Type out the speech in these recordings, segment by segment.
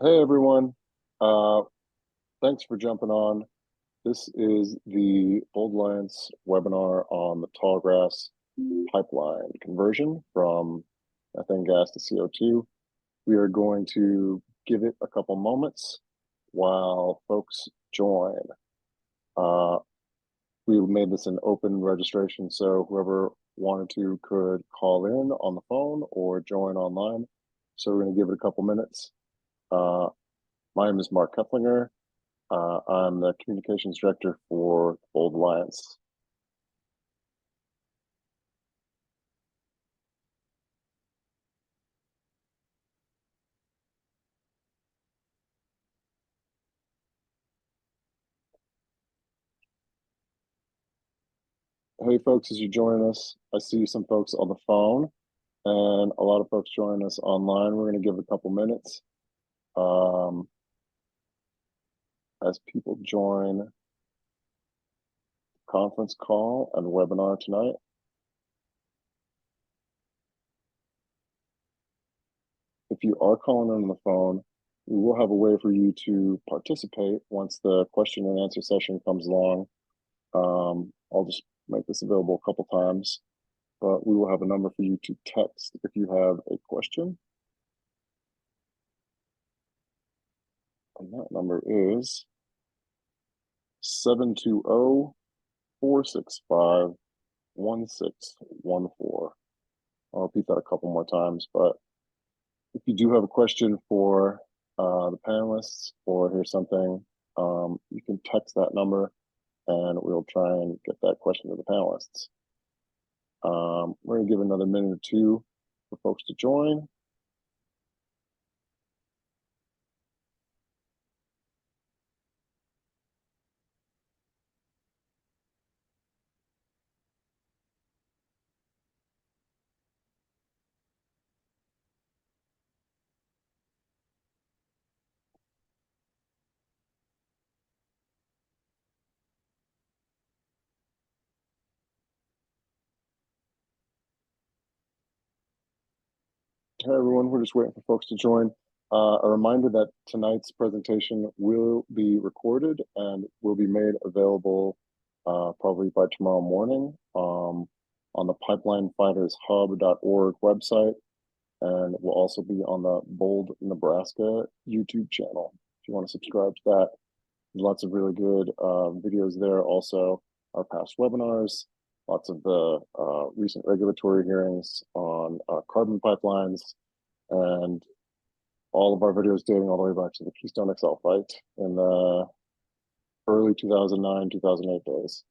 Hey everyone, uh, thanks for jumping on. This is the Bold Alliance webinar on the Tallgrass pipeline conversion from methane gas to CO2. We are going to give it a couple moments while folks join. We made this an open registration, so whoever wanted to could call in on the phone or join online. So we're going to give it a couple minutes. My name is Mark Kepplinger. I'm the communications director for Bold Alliance. Hey folks, as you join us, I see some folks on the phone and a lot of folks join us online. We're going to give it a couple minutes as people join the conference call and webinar tonight. If you are calling in on the phone, we will have a way for you to participate once the question and answer session comes along. I'll just make this available a couple times, but we will have a number for you to text if you have a question. And that number is 720-465-1614. I'll repeat that a couple more times, but if you do have a question for the panelists or hear something, you can text that number and we'll try and get that question to the panelists. We're going to give another minute or two for folks to join. Hey everyone, we're just waiting for folks to join. A reminder that tonight's presentation will be recorded and will be made available probably by tomorrow morning on the pipelinefightershub.org website, and will also be on the Bold Nebraska YouTube channel. If you want to subscribe to that, there's lots of really good videos there. Also, our past webinars, lots of the recent regulatory hearings on carbon pipelines, and all of our videos dating all the way back to the Keystone XL fight in the early 2009, 2008 days.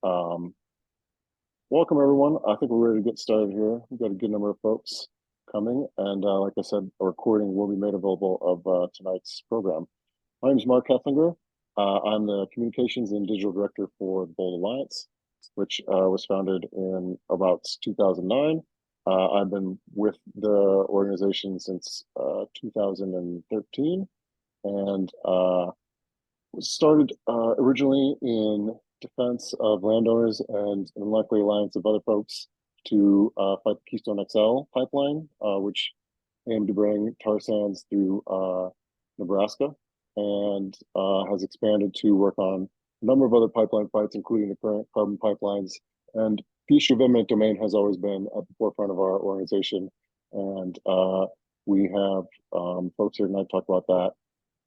Welcome everyone. I think we're ready to get started here. We've got a good number of folks coming, and like I said, a recording will be made available of tonight's program. My name is Mark Kepplinger. I'm the Communications and Digital Director for the Bold Alliance, which was founded in about 2009. I've been with the organization since 2013, and was started originally in defense of landowners and an unlikely alliance of other folks to fight the Keystone XL pipeline, which aimed to bring tar sands through Nebraska, and has expanded to work on a number of other pipeline fights, including the current carbon pipelines. And the issue of eminent domain has always been at the forefront of our organization. And we have folks here tonight talk about that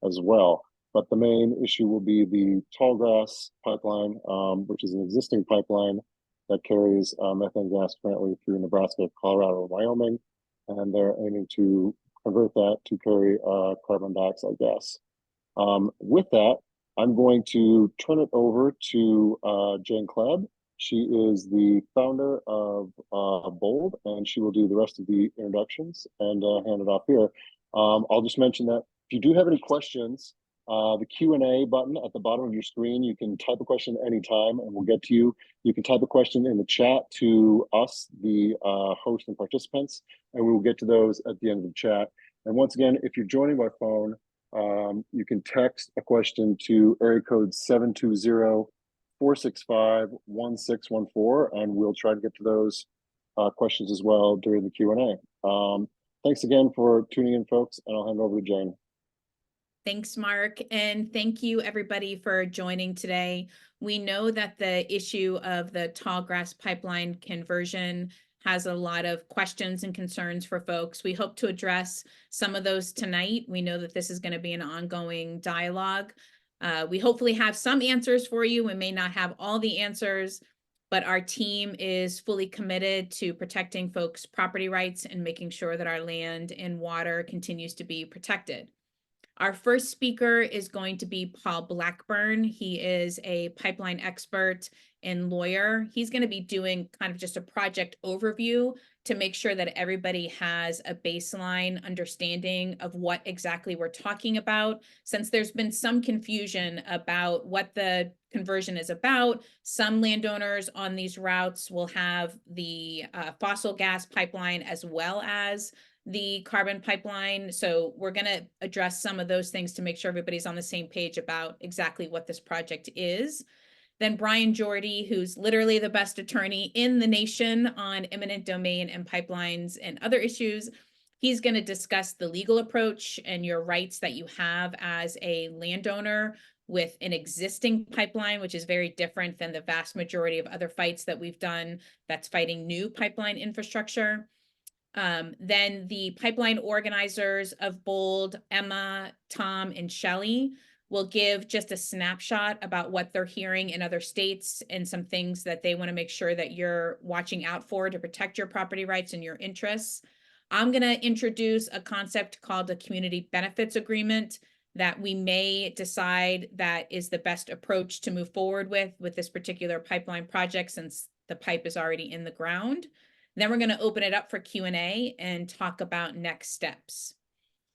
as well. But the main issue will be the Tallgrass pipeline, which is an existing pipeline that carries methane gas currently through Nebraska, Colorado, and Wyoming. And they're aiming to convert that to carry carbon dioxide gas. With that, I'm going to turn it over to Jane Klebb. She is the founder of Bold, and she will do the rest of the introductions and hand it off here. I'll just mention that if you do have any questions, the Q&A button at the bottom of your screen, you can type a question anytime and we'll get to you. You can type a question in the chat to us, the host and participants, and we will get to those at the end of the chat. And once again, if you're joining by phone, you can text a question to area code 720-465-1614, and we'll try to get to those questions as well during the Q&A. Thanks again for tuning in, folks, and I'll hand over to Jane. Thanks, Mark. And thank you, everybody, for joining today. We know that the issue of the Tallgrass pipeline conversion has a lot of questions and concerns for folks. We hope to address some of those tonight. We know that this is going to be an ongoing dialogue. We hopefully have some answers for you. We may not have all the answers, but our team is fully committed to protecting folks' property rights and making sure that our land and water continues to be protected. Our first speaker is going to be Paul Blackburn. He is a pipeline expert and lawyer. He's going to be doing kind of just a project overview to make sure that everybody has a baseline understanding of what exactly we're talking about. Since there's been some confusion about what the conversion is about, some landowners on these routes will have the fossil gas pipeline as well as the carbon pipeline. So we're going to address some of those things to make sure everybody's on the same page about exactly what this project is. Then Brian Jordy, who's literally the best attorney in the nation on eminent domain and pipelines and other issues. He's going to discuss the legal approach and your rights that you have as a landowner with an existing pipeline, which is very different than the vast majority of other fights that we've done that's fighting new pipeline infrastructure. Then the pipeline organizers of BOLD, Emma, Tom, and Shelley will give just a snapshot about what they're hearing in other states and some things that they want to make sure that you're watching out for to protect your property rights and your interests. I'm going to introduce a concept called a community benefits agreement that we may decide that is the best approach to move forward with this particular pipeline project, since the pipe is already in the ground. Then we're going to open it up for Q&A and talk about next steps.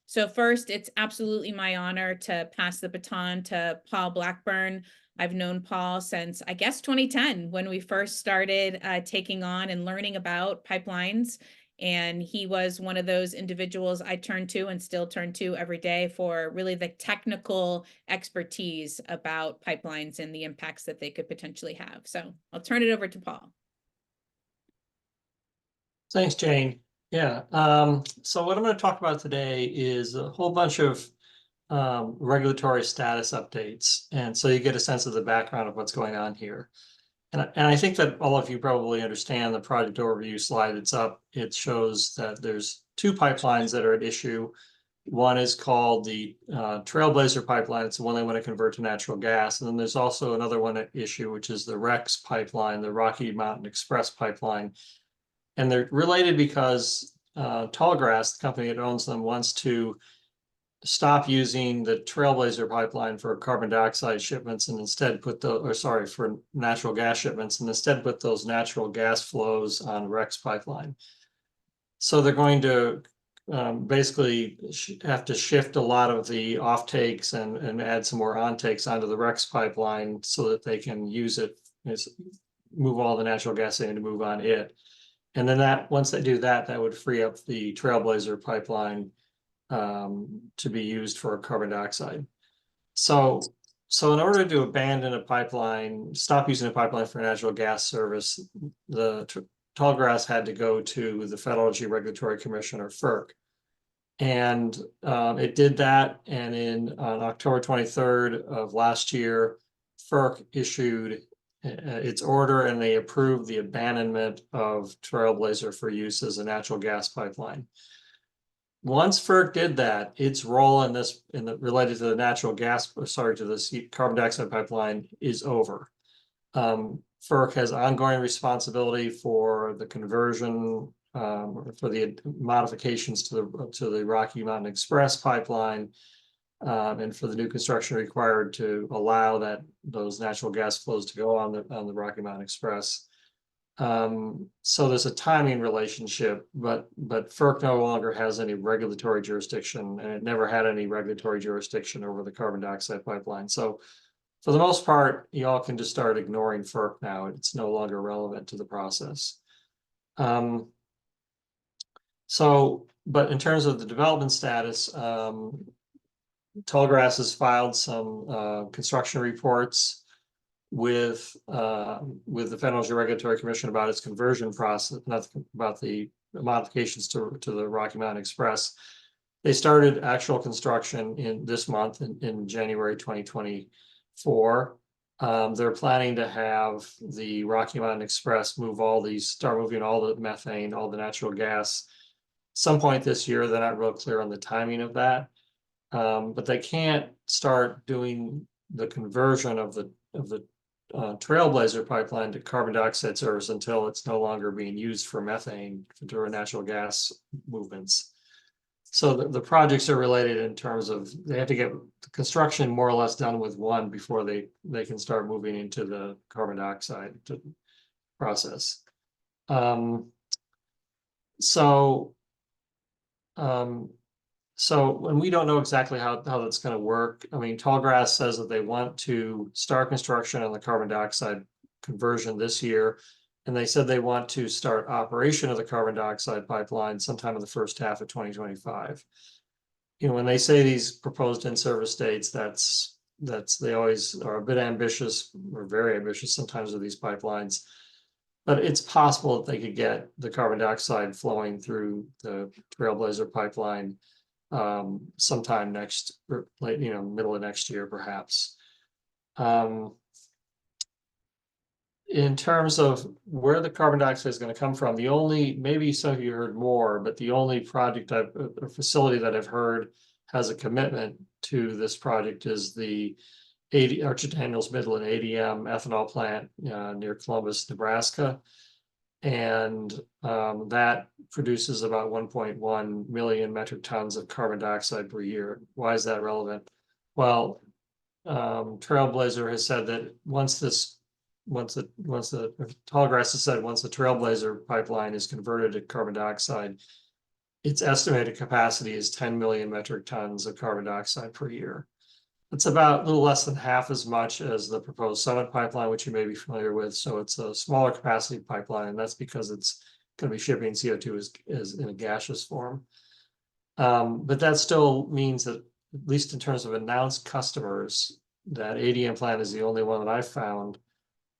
So first, it's absolutely my honor to pass the baton to Paul Blackburn. I've known Paul since, I guess, 2010, when we first started taking on and learning about pipelines. And he was one of those individuals I turn to and still turn to every day for really the technical expertise about pipelines and the impacts that they could potentially have. So I'll turn it over to Paul. Thanks, Jane. Yeah. So what I'm going to talk about today is a whole bunch of regulatory status updates. And so you get a sense of the background of what's going on here. And I think that all of you probably understand the project overview slide that's up. It shows that there's two pipelines that are at issue. One is called the Trailblazer pipeline. It's the one they want to convert to natural gas. And then there's also another one at issue, which is the REX pipeline, the Rocky Mountain Express pipeline. And they're related because Tallgrass, the company that owns them, wants to stop using the Trailblazer pipeline for carbon dioxide shipments and instead put for natural gas shipments, and instead put those natural gas flows on REX pipeline. So they're going to basically have to shift a lot of the off takes and add some more on takes onto the REX pipeline so that they can use it, move all the natural gas in to move on it. And then once they do that, that would free up the Trailblazer pipeline to be used for carbon dioxide. So in order to abandon a pipeline, stop using a pipeline for natural gas service, the Tallgrass had to go to the Federal Energy Regulatory Commission, or FERC. And it did that. And on October 23rd of last year, FERC issued its order, and they approved the abandonment of Trailblazer for use as a natural gas pipeline. Once FERC did that, its role in this, related to the natural gas, to the carbon dioxide pipeline, is over. FERC has ongoing responsibility for the conversion, for the modifications to the Rocky Mountain Express pipeline, and for the new construction required to allow those natural gas flows to go on the Rocky Mountain Express. So there's a timing relationship, but FERC no longer has any regulatory jurisdiction, and it never had any regulatory jurisdiction over the carbon dioxide pipeline. So for the most part, you all can just start ignoring FERC now. It's no longer relevant to the process. But in terms of the development status, Tallgrass has filed some construction reports with the Federal Energy Regulatory Commission about its conversion process, not about the modifications to the Rocky Mountain Express. They started actual construction in this month in January 2024. They're planning to have the Rocky Mountain Express start moving all the methane, all the natural gas some point this year. They're not real clear on the timing of that. But they can't start doing the conversion of the Trailblazer pipeline to carbon dioxide service until it's no longer being used for methane for natural gas movements. So the projects are related in terms of they have to get the construction more or less done with one before they can start moving into the carbon dioxide process. So when we don't know exactly how that's going to work, I mean, Tallgrass says that they want to start construction on the carbon dioxide conversion this year. And they said they want to start operation of the carbon dioxide pipeline sometime in the first half of 2025. You know, when they say these proposed in-service dates, they always are a bit ambitious or very ambitious sometimes with these pipelines. But it's possible that they could get the carbon dioxide flowing through the Trailblazer pipeline sometime middle of next year, perhaps. In terms of where the carbon dioxide is going to come from, maybe some of you heard more, but the only project or facility that I've heard has a commitment to this project is the Archer Daniels Midland ADM ethanol plant near Columbus, Nebraska. And that produces about 1.1 million metric tons of carbon dioxide per year. Why is that relevant? Well, Trailblazer has said that once the Tallgrass has said once the Trailblazer pipeline is converted to carbon dioxide, its estimated capacity is 10 million metric tons of carbon dioxide per year. It's about a little less than half as much as the proposed Summit pipeline, which you may be familiar with. So it's a smaller capacity pipeline, and that's because it's going to be shipping CO2 as in a gaseous form. But that still means that, at least in terms of announced customers, that ADM plant is the only one that I've found,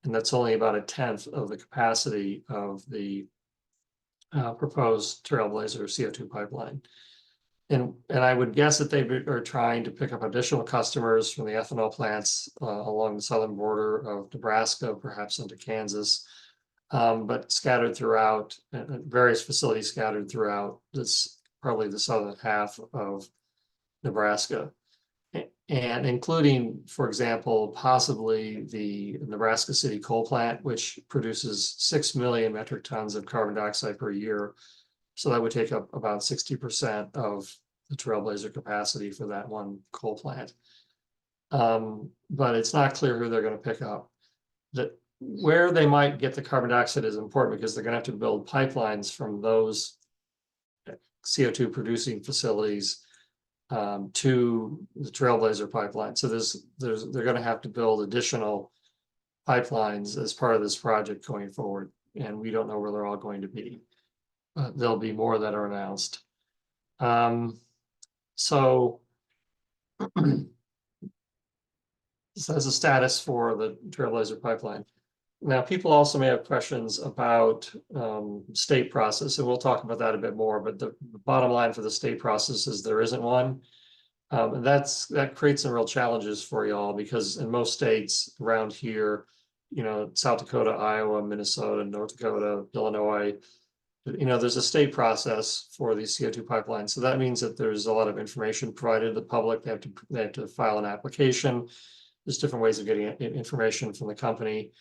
and that's only about a tenth of the capacity of the proposed Trailblazer CO2 pipeline. And I would guess that they are trying to pick up additional customers from the ethanol plants along the southern border of Nebraska, perhaps into Kansas, but scattered throughout various facilities scattered throughout probably the southern half of Nebraska, and including, for example, possibly the Nebraska City coal plant, which produces 6 million metric tons of carbon dioxide per year. So that would take up about 60% of the Trailblazer capacity for that one coal plant. But it's not clear who they're going to pick up. Where they might get the carbon dioxide is important because they're going to have to build pipelines from those CO2 producing facilities to the Trailblazer pipeline. So they're going to have to build additional pipelines as part of this project going forward. And we don't know where they're all going to be. There'll be more that are announced. So this has a status for the Trailblazer pipeline. Now, people also may have questions about state process, and we'll talk about that a bit more, but the bottom line for the state process is there isn't one. And that creates some real challenges for y'all, because in most states around here, South Dakota, Iowa, Minnesota, North Dakota, Illinois, there's a state process for these CO2 pipelines. So that means that there's a lot of information provided to the public. They have to file an application. There's different ways of getting information from the company.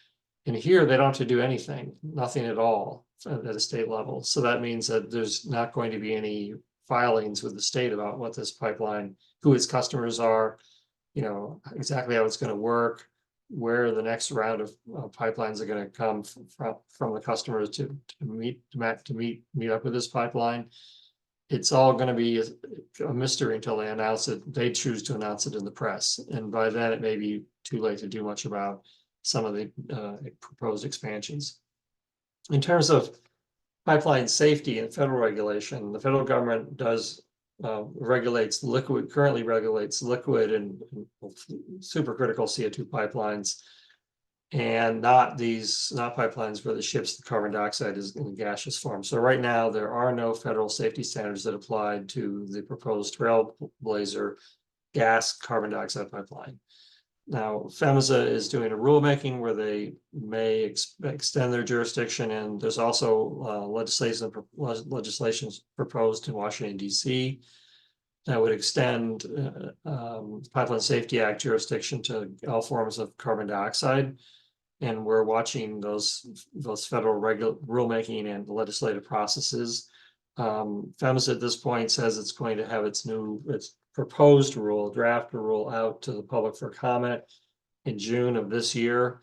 And here they don't have to do anything, nothing at all at a state level. So that means that there's not going to be any filings with the state about what this pipeline, who its customers are, exactly how it's going to work, where the next round of pipelines are going to come from the customers to meet up with this pipeline. It's all going to be a mystery until they announce it. They choose to announce it in the press, and by then it may be too late to do much about some of the proposed expansions. In terms of pipeline safety and federal regulation, the federal government currently regulates liquid and supercritical CO2 pipelines. and not pipelines where the ships, the carbon dioxide is in gaseous form. So right now, there are no federal safety standards that applied to the proposed Trailblazer gas carbon dioxide pipeline. Now, PHMSA is doing a rulemaking where they may extend their jurisdiction, and there's also legislation proposed in Washington, D.C. that would extend Pipeline Safety Act jurisdiction to all forms of carbon dioxide. And we're watching those federal rulemaking and legislative processes. PHMSA at this point says it's going to have its proposed draft rule out to the public for comment in June of this year.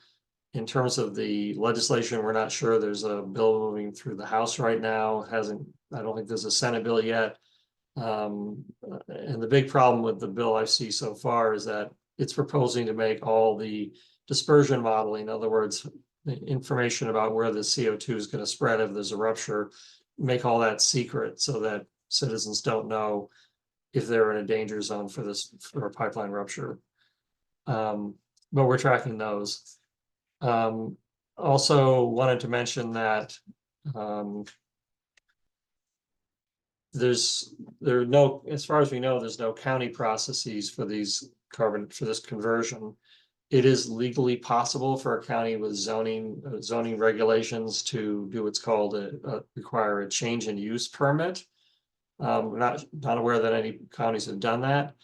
In terms of the legislation, we're not sure. There's a bill moving through the House right now. I don't think there's a Senate bill yet. And the big problem with the bill I see so far is that it's proposing to make all the dispersion modeling, in other words, the information about where the CO2 is going to spread if there's a rupture, make all that secret so that citizens don't know if they're in a danger zone for a pipeline rupture. But we're tracking those. Also wanted to mention that as far as we know, there's no county processes for this conversion. It is legally possible for a county with zoning regulations to do what's called require a change in use permit. We're not aware that any counties have done that.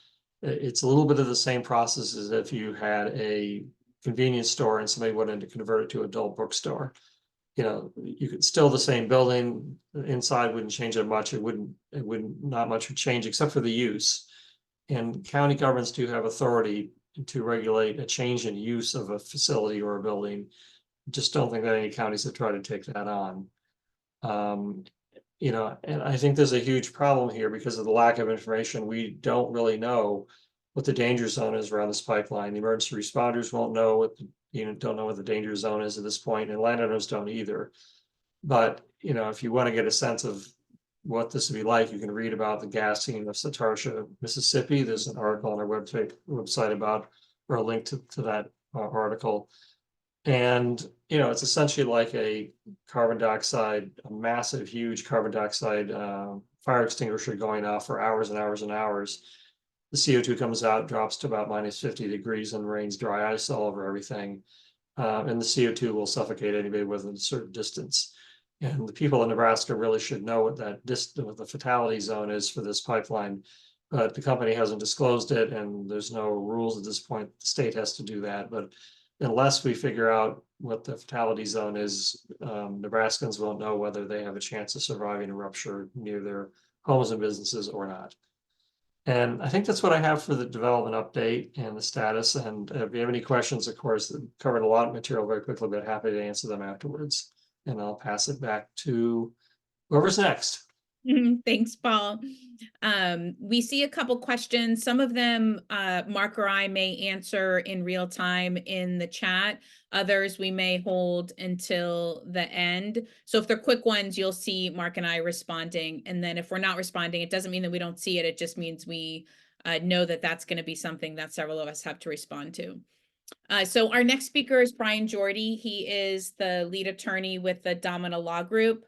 It's a little bit of the same process as if you had a convenience store and somebody wanted to convert it to adult bookstore. You could still the same building, inside wouldn't change that much. Not much would change except for the use. And county governments do have authority to regulate a change in use of a facility or a building. Just don't think that any counties have tried to take that on. And I think there's a huge problem here because of the lack of information. We don't really know what the danger zone is around this pipeline. The emergency responders won't know don't know what the danger zone is at this point, and landowners don't either. But if you want to get a sense of what this would be like, you can read about the gassing of Satarsha, Mississippi. There's an article on our website about, or a link to that article. And it's essentially like a massive, huge carbon dioxide fire extinguisher going off for hours and hours and hours. The CO2 comes out, drops to about -50 degrees, and rains dry ice all over everything. And the CO2 will suffocate anybody within a certain distance. And the people in Nebraska really should know what the fatality zone is for this pipeline. But the company hasn't disclosed it, and there's no rules at this point. The state has to do that. But unless we figure out what the fatality zone is, Nebraskans won't know whether they have a chance of surviving a rupture near their homes and businesses or not. And I think that's what I have for the development update and the status. And if you have any questions, of course, covered a lot of material very quickly, but happy to answer them afterwards. And I'll pass it back to whoever's next. Thanks, Paul. We see a couple questions. Some of them Mark or I may answer in real time in the chat. Others we may hold until the end. So if they're quick ones, you'll see Mark and I responding. And then if we're not responding, it doesn't mean that we don't see it. It just means we know that that's going to be something that several of us have to respond to. So our next speaker is Brian Jordy. He is the lead attorney with the Domina Law Group.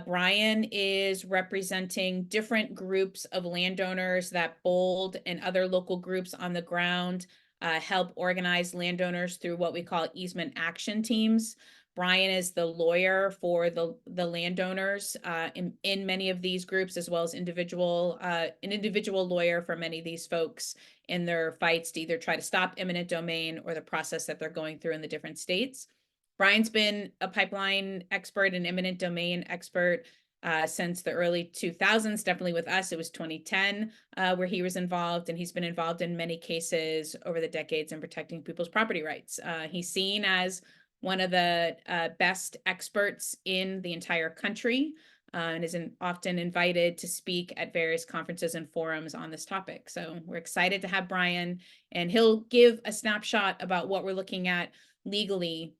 Brian is representing different groups of landowners that BOLD and other local groups on the ground help organize landowners through what we call easement action teams. Brian is the lawyer for the landowners in many of these groups, as well as an individual lawyer for many of these folks in their fights to either try to stop eminent domain or the process that they're going through in the different states. Brian's been a pipeline expert and eminent domain expert since the early 2000s. Definitely with us, it was 2010 where he was involved, and he's been involved in many cases over the decades in protecting people's property rights. He's seen as one of the best experts in the entire country and is often invited to speak at various conferences and forums on this topic. So we're excited to have Brian, and he'll give a snapshot about what we're looking at legally.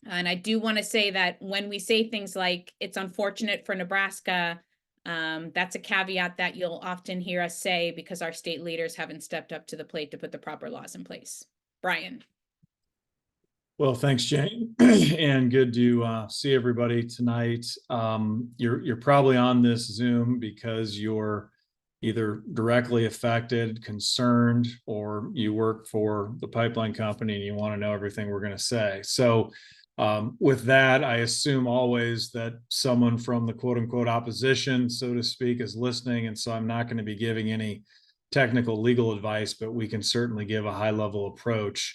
And I do want to say that when we say things like it's unfortunate for Nebraska, that's a caveat that you'll often hear us say because our state leaders haven't stepped up to the plate to put the proper laws in place. Brian. Well, thanks, Jane, and good to see everybody tonight. You're probably on this Zoom because you're either directly affected, concerned, or you work for the pipeline company and you want to know everything we're going to say. So with that, I assume always that someone from the quote unquote opposition, so to speak, is listening. And so I'm not going to be giving any technical legal advice, but we can certainly give a high level approach.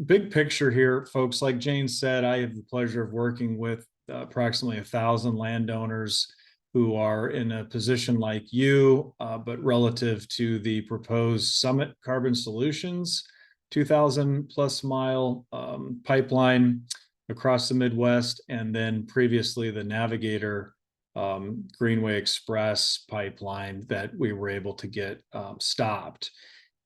Big picture here, folks, like Jane said, I have the pleasure of working with approximately 1,000 landowners who are in a position like you, but relative to the proposed Summit Carbon Solutions 2,000 plus mile pipeline across the Midwest, and then previously the Navigator Greenway Express pipeline that we were able to get stopped.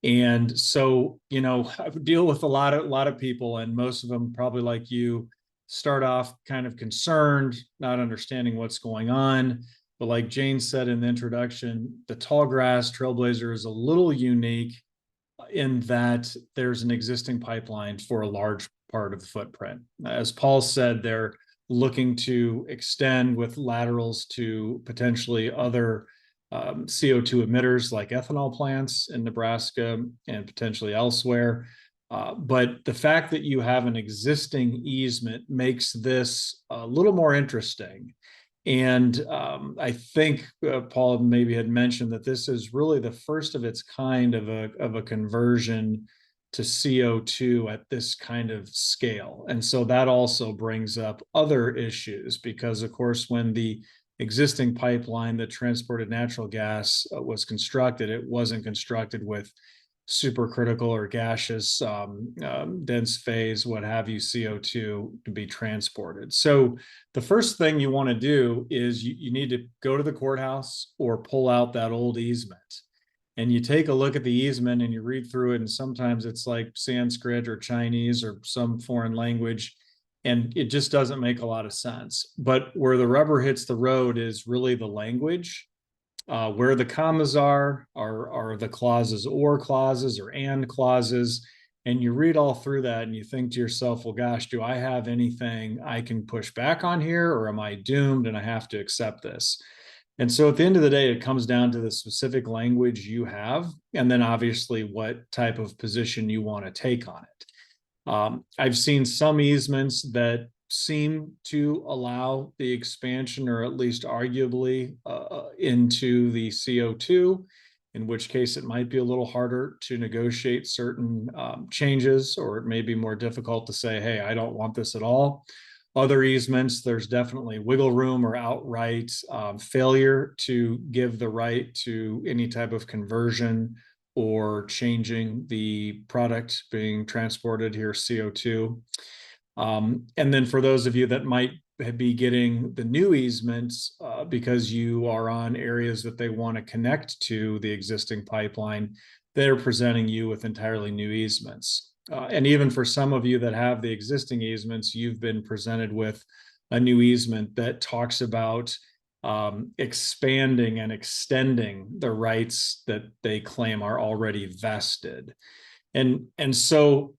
And so, you know, I deal with a lot of people, and most of them, probably like you, start off kind of concerned, not understanding what's going on. But like Jane said in the introduction, the Tallgrass Trailblazer is a little unique in that there's an existing pipeline for a large part of the footprint. As Paul said, they're looking to extend with laterals to potentially other CO2 emitters like ethanol plants in Nebraska and potentially elsewhere. But the fact that you have an existing easement makes this a little more interesting. And I think Paul maybe had mentioned that this is really the first of its kind of a conversion to CO2 at this kind of scale. And so that also brings up other issues because, of course, when the existing pipeline that transported natural gas was constructed, it wasn't constructed with supercritical or gaseous dense phase, what have you, CO2 to be transported. So the first thing you want to do is you need to go to the courthouse or pull out that old easement. And you take a look at the easement and you read through it, and sometimes it's like Sanskrit or Chinese or some foreign language, and it just doesn't make a lot of sense. But where the rubber hits the road is really the language. Where the commas are the clauses or clauses or and clauses. And you read all through that and you think to yourself, well, gosh, do I have anything I can push back on here, or am I doomed and I have to accept this? And so at the end of the day, it comes down to the specific language you have, and then obviously what type of position you want to take on it. I've seen some easements that seem to allow the expansion, or at least arguably into the CO2, in which case it might be a little harder to negotiate certain changes, or it may be more difficult to say, hey, I don't want this at all. Other easements, there's definitely wiggle room or outright failure to give the right to any type of conversion or changing the product being transported here, CO2. And then for those of you that might be getting the new easements because you are on areas that they want to connect to the existing pipeline, they're presenting you with entirely new easements. And even for some of you that have the existing easements, you've been presented with a new easement that talks about expanding and extending the rights that they claim are already vested. And so,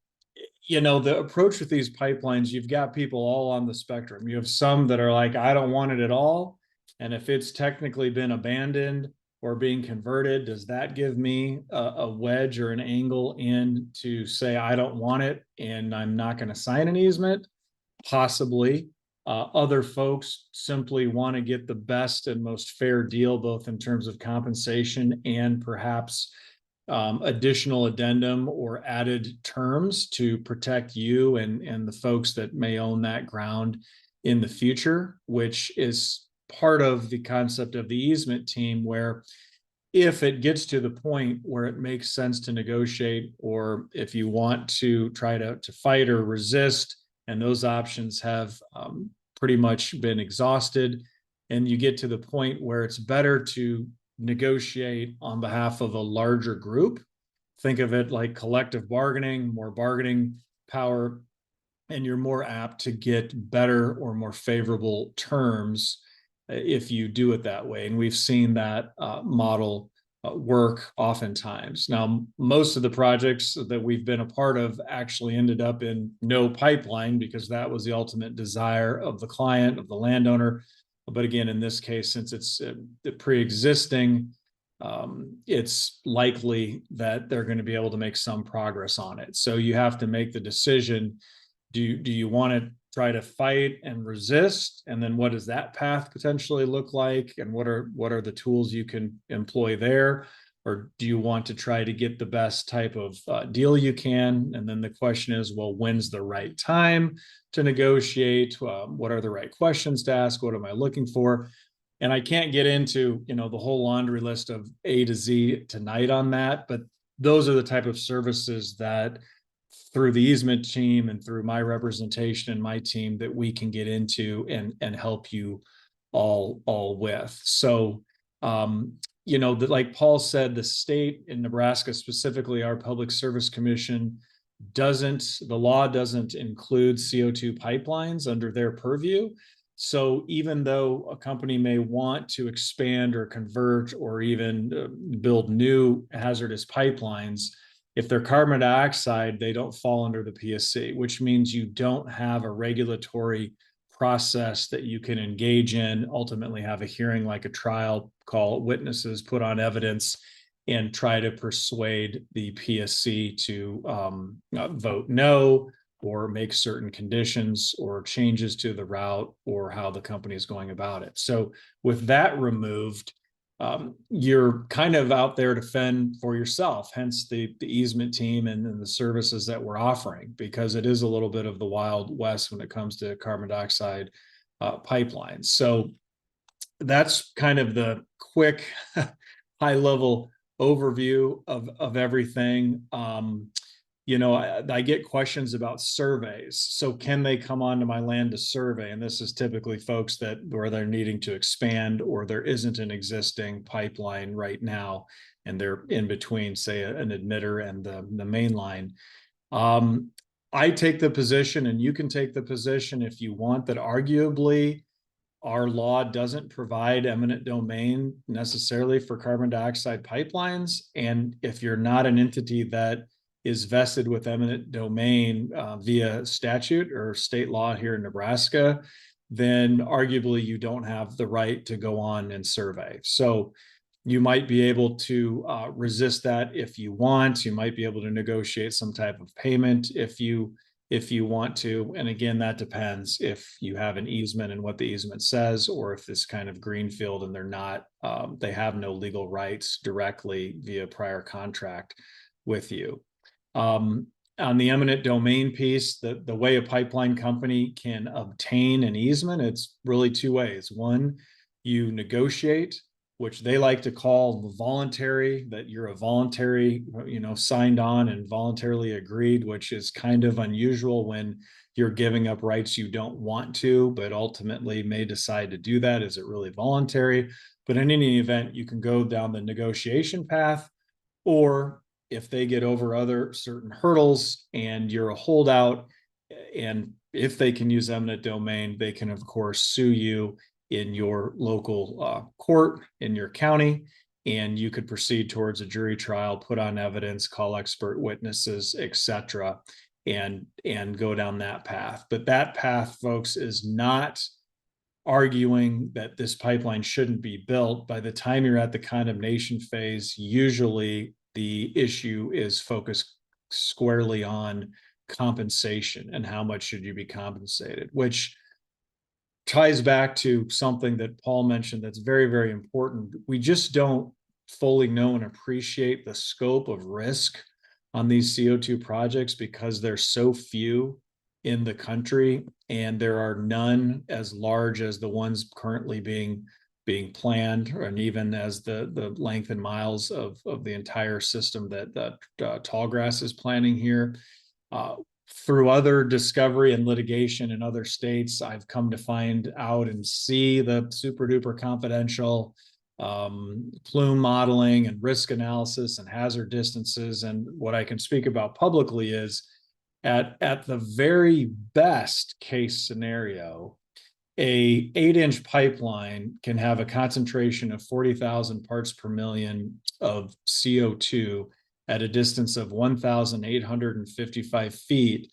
you know, the approach with these pipelines, you've got people all on the spectrum. You have some that are like, I don't want it at all. And if it's technically been abandoned or being converted, does that give me a wedge or an angle in to say, I don't want it and I'm not going to sign an easement? Possibly. Other folks simply want to get the best and most fair deal, both in terms of compensation and perhaps additional addendum or added terms to protect you and the folks that may own that ground in the future, which is part of the concept of the easement team, where if it gets to the point where it makes sense to negotiate, or if you want to try to fight or resist, and those options have pretty much been exhausted, and you get to the point where it's better to negotiate on behalf of a larger group, think of it like collective bargaining, more bargaining power, and you're more apt to get better or more favorable terms if you do it that way. And we've seen that model work oftentimes. Now, most of the projects that we've been a part of actually ended up in no pipeline because that was the ultimate desire of the client, of the landowner. But again, in this case, since it's pre-existing, it's likely that they're going to be able to make some progress on it. So you have to make the decision. Do you want to try to fight and resist? And then what does that path potentially look like? And what are the tools you can employ there? Or do you want to try to get the best type of deal you can? And then the question is, well, when's the right time to negotiate? What are the right questions to ask? What am I looking for? And I can't get into, the whole laundry list of A to Z tonight on that, but those are the type of services that through the easement team and through my representation and my team that we can get into and help you all with. So, like Paul said, the state in Nebraska, specifically our Public Service Commission, the law doesn't include CO2 pipelines under their purview. So even though a company may want to expand or convert or even build new hazardous pipelines, if they're carbon dioxide, they don't fall under the PSC, which means you don't have a regulatory process that you can engage in, ultimately have a hearing like a trial, call witnesses, put on evidence, and try to persuade the PSC to vote no or make certain conditions or changes to the route or how the company is going about it. So with that removed, you're kind of out there to fend for yourself, hence the easement team and the services that we're offering, because it is a little bit of the Wild West when it comes to carbon dioxide pipelines. So that's kind of the quick high level overview of everything. I get questions about surveys. So can they come onto my land to survey? And this is typically folks where they're needing to expand or there isn't an existing pipeline right now, and they're in between, say, an emitter and the main line. I take the position, and you can take the position if you want, that arguably our law doesn't provide eminent domain necessarily for carbon dioxide pipelines. And if you're not an entity that is vested with eminent domain via statute or state law here in Nebraska, then arguably you don't have the right to go on and survey. So you might be able to resist that if you want. You might be able to negotiate some type of payment if you want to. And again, that depends if you have an easement and what the easement says, or if it's kind of greenfield and they have no legal rights directly via prior contract with you. On the eminent domain piece, the way a pipeline company can obtain an easement, it's really two ways. One, you negotiate, which they like to call voluntary, that you're a voluntary, signed on and voluntarily agreed, which is kind of unusual when you're giving up rights you don't want to, but ultimately may decide to do that. Is it really voluntary? But in any event, you can go down the negotiation path, or if they get over other certain hurdles and you're a holdout, and if they can use eminent domain, they can, of course, sue you in your local court in your county, and you could proceed towards a jury trial, put on evidence, call expert witnesses, etc., and go down that path. But that path, folks, is not arguing that this pipeline shouldn't be built. By the time you're at the condemnation phase, usually the issue is focused squarely on compensation and how much should you be compensated, which ties back to something that Paul mentioned that's very, very important. We just don't fully know and appreciate the scope of risk on these CO2 projects because there's so few in the country, and there are none as large as the ones currently being planned, and even as the length and miles of the entire system that Tallgrass is planning here. Through other discovery and litigation in other states, I've come to find out and see the super duper confidential plume modeling and risk analysis and hazard distances. And what I can speak about publicly is at the very best case scenario, a 8-inch pipeline can have a concentration of 40,000 parts per million of CO2 at a distance of 1,855 feet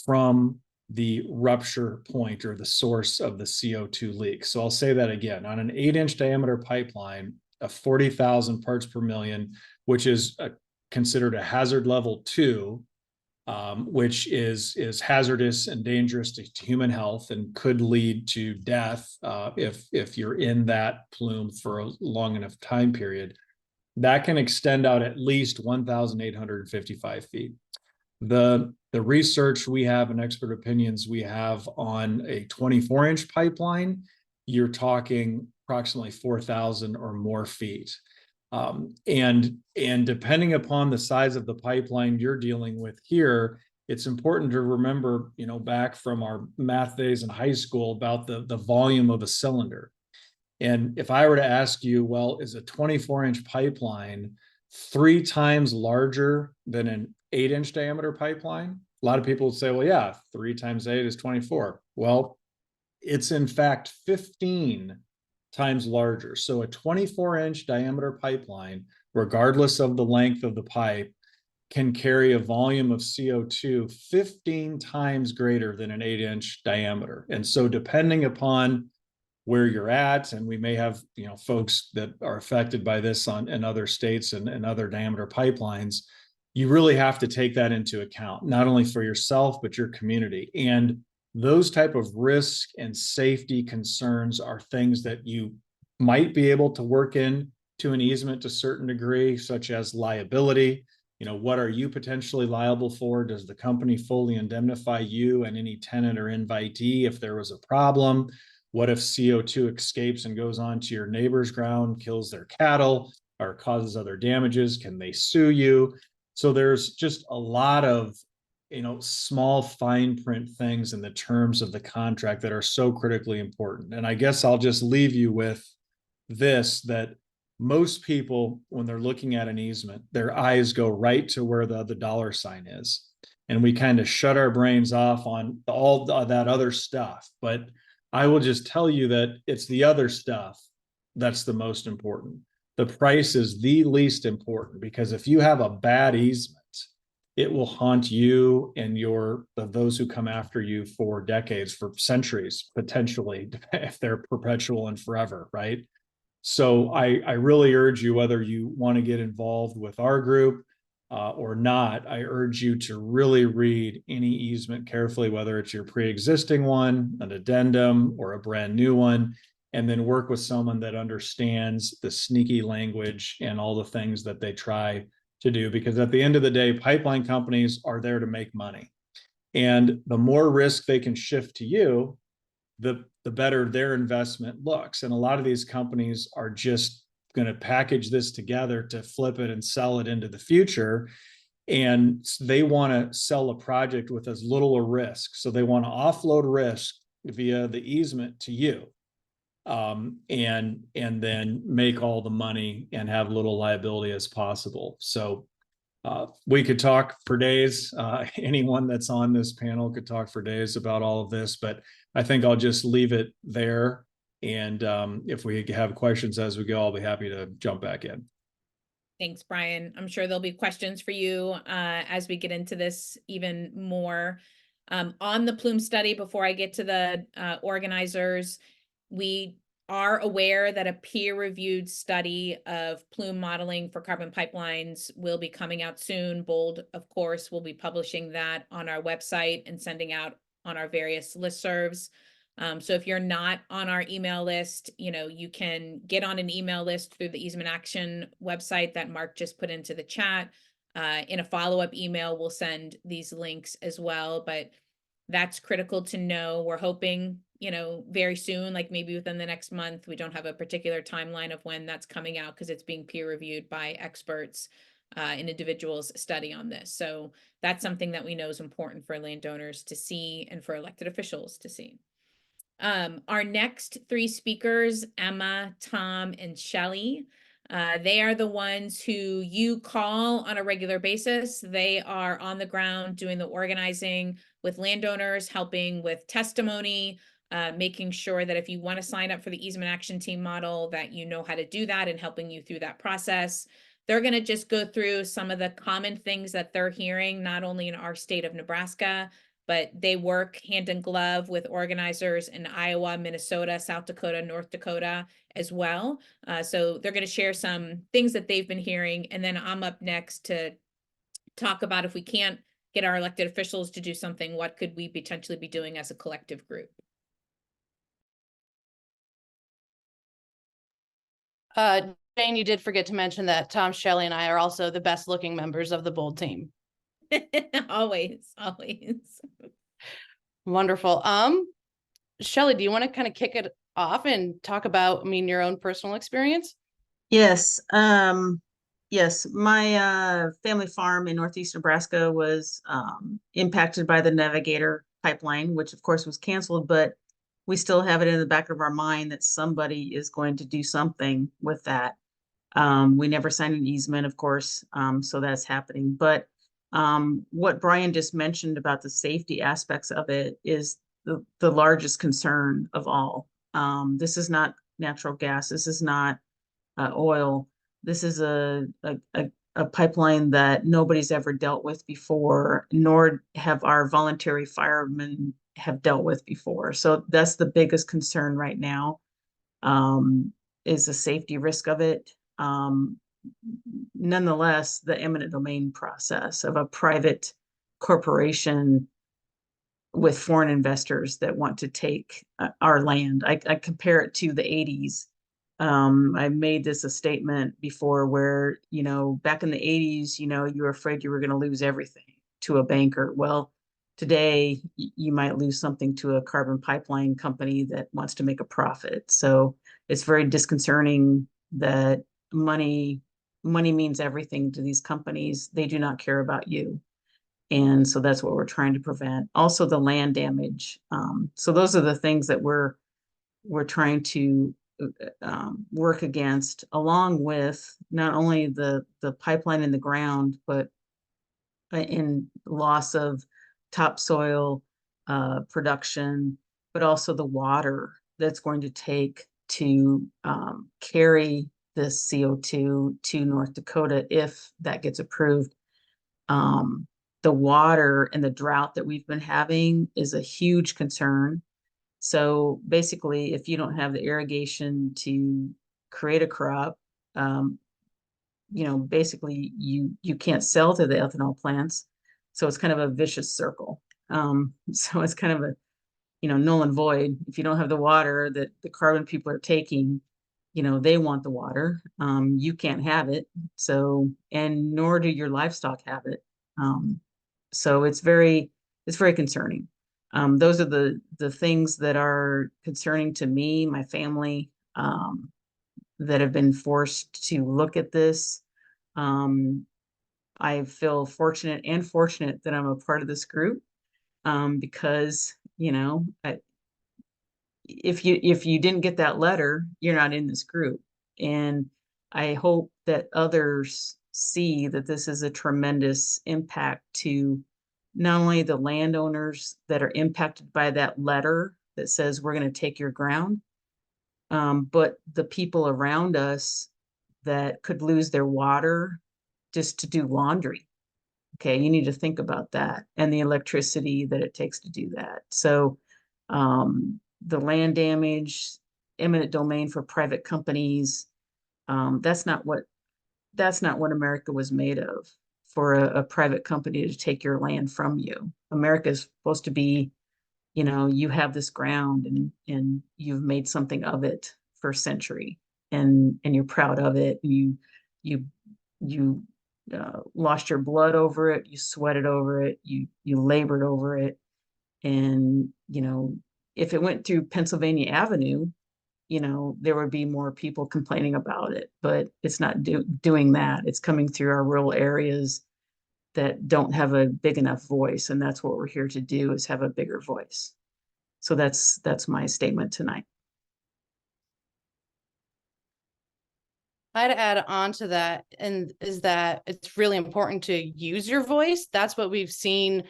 from the rupture point or the source of the CO2 leak. So I'll say that again. On an 8-inch diameter pipeline, a 40,000 parts per million, which is considered a hazard level 2, which is hazardous and dangerous to human health and could lead to death if you're in that plume for a long enough time period. That can extend out at least 1,855 feet. The research we have and expert opinions we have on a 24-inch pipeline, you're talking approximately 4,000 or more feet. And depending upon the size of the pipeline you're dealing with here, it's important to remember, back from our math days in high school about the volume of a cylinder. And if I were to ask you, well, is a 24-inch pipeline 3 times larger than an 8-inch diameter pipeline? A lot of people would say, well, yeah, 3 times 8 is 24. Well, it's in fact 15 times larger. So a 24-inch diameter pipeline, regardless of the length of the pipe, can carry a volume of CO2 15 times greater than an 8-inch diameter. And so depending upon where you're at, and we may have folks that are affected by this in other states and other diameter pipelines, you really have to take that into account, not only for yourself, but your community. And those type of risk and safety concerns are things that you might be able to work in to an easement to a certain degree, such as liability. What are you potentially liable for? Does the company fully indemnify you and any tenant or invitee if there was a problem? What if CO2 escapes and goes onto your neighbor's ground, kills their cattle, or causes other damages? Can they sue you? So there's just a lot of small fine print things in the terms of the contract that are so critically important. And I guess I'll just leave you with this, that most people, when they're looking at an easement, their eyes go right to where the dollar sign is. And we kind of shut our brains off on all that other stuff. But I will just tell you that it's the other stuff that's the most important. The price is the least important, because if you have a bad easement, it will haunt you and those who come after you for decades, for centuries, potentially, if they're perpetual and forever, right? So I really urge you, whether you want to get involved with our group or not, I urge you to really read any easement carefully, whether it's your pre-existing one, an addendum, or a brand new one, and then work with someone that understands the sneaky language and all the things that they try to do. Because at the end of the day, pipeline companies are there to make money. And the more risk they can shift to you, the better their investment looks. And a lot of these companies are just going to package this together to flip it and sell it into the future. And they want to sell a project with as little a risk. So they want to offload risk via the easement to you. And then make all the money and have little liability as possible. So we could talk for days. Anyone that's on this panel could talk for days about all of this, but I think I'll just leave it there. And if we have questions as we go, I'll be happy to jump back in. Thanks, Brian. I'm sure there'll be questions for you as we get into this even more. On the plume study, before I get to the organizers, we are aware that a peer-reviewed study of plume modeling for carbon pipelines will be coming out soon. Bold, of course, will be publishing that on our website and sending out on our various listservs. So if you're not on our email list, you can get on an email list through the Easement Action website that Mark just put into the chat. In a follow-up email, we'll send these links as well, but that's critical to know. We're hoping, very soon, like maybe within the next month. We don't have a particular timeline of when that's coming out because it's being peer reviewed by experts and individuals study on this. So that's something that we know is important for landowners to see and for elected officials to see. Our next 3 speakers, Emma, Tom, and Shelley, they are the ones who you call on a regular basis. They are on the ground doing the organizing with landowners, helping with testimony, making sure that if you want to sign up for the easement action team model, that you know how to do that and helping you through that process. They're going to just go through some of the common things that they're hearing, not only in our state of Nebraska, but they work hand in glove with organizers in Iowa, Minnesota, South Dakota, North Dakota as well. So they're going to share some things that they've been hearing. And then I'm up next to talk about, if we can't get our elected officials to do something, what could we potentially be doing as a collective group? Jane, you did forget to mention that Tom, Shelley, and I are also the best looking members of the Bold team. Always, always. Wonderful. Shelley, do you want to kind of kick it off and talk about, I mean, your own personal experience? Yes. Yes, my family farm in northeast Nebraska was impacted by the Navigator pipeline, which of course was canceled, but we still have it in the back of our mind that somebody is going to do something with that. We never signed an easement, of course, so that's happening. But what Brian just mentioned about the safety aspects of it is the largest concern of all. This is not natural gas. This is not oil. This is a pipeline that nobody's ever dealt with before, nor have our voluntary firemen have dealt with before. So that's the biggest concern right now, is the safety risk of it. Nonetheless, the eminent domain process of a private corporation with foreign investors that want to take our land. I compare it to the 80s. I made this a statement before where, you know, back in the 80s, you know, you were afraid you were going to lose everything to a banker. Well, today you might lose something to a carbon pipeline company that wants to make a profit. So it's very disconcerting that money means everything to these companies. They do not care about you. And so that's what we're trying to prevent. Also the land damage. So those are the things that we're trying to work against, along with not only the pipeline in the ground, but in loss of topsoil production, but also the water that's going to take to carry this CO2 to North Dakota if that gets approved. The water and the drought that we've been having is a huge concern. So basically, if you don't have the irrigation to create a crop, you know, basically you can't sell to the ethanol plants. So it's kind of a vicious circle. So it's kind of a, you know, null and void. If you don't have the water that the carbon people are taking, you know, they want the water. You can't have it. So, and nor do your livestock have it. So it's very concerning. Those are the things that are concerning to me, my family, that have been forced to look at this. I feel fortunate that I'm a part of this group, because, you know, if you didn't get that letter, you're not in this group. And I hope that others see that this is a tremendous impact to not only the landowners that are impacted by that letter that says we're going to take your ground, but the people around us that could lose their water just to do laundry. Okay, you need to think about that, and the electricity that it takes to do that. So the land damage, eminent domain for private companies, that's not what America was made of, for a private company to take your land from you. America is supposed to be, you know, you have this ground and you've made something of it for a century, and you're proud of it. You lost your blood over it, you sweated over it, you labored over it. And, you know, if it went through Pennsylvania Avenue, you know, there would be more people complaining about it, but it's not doing that. It's coming through our rural areas that don't have a big enough voice. And that's what we're here to do, is have a bigger voice. So that's my statement tonight. I'd add on to that, and is that it's really important to use your voice. That's what we've seen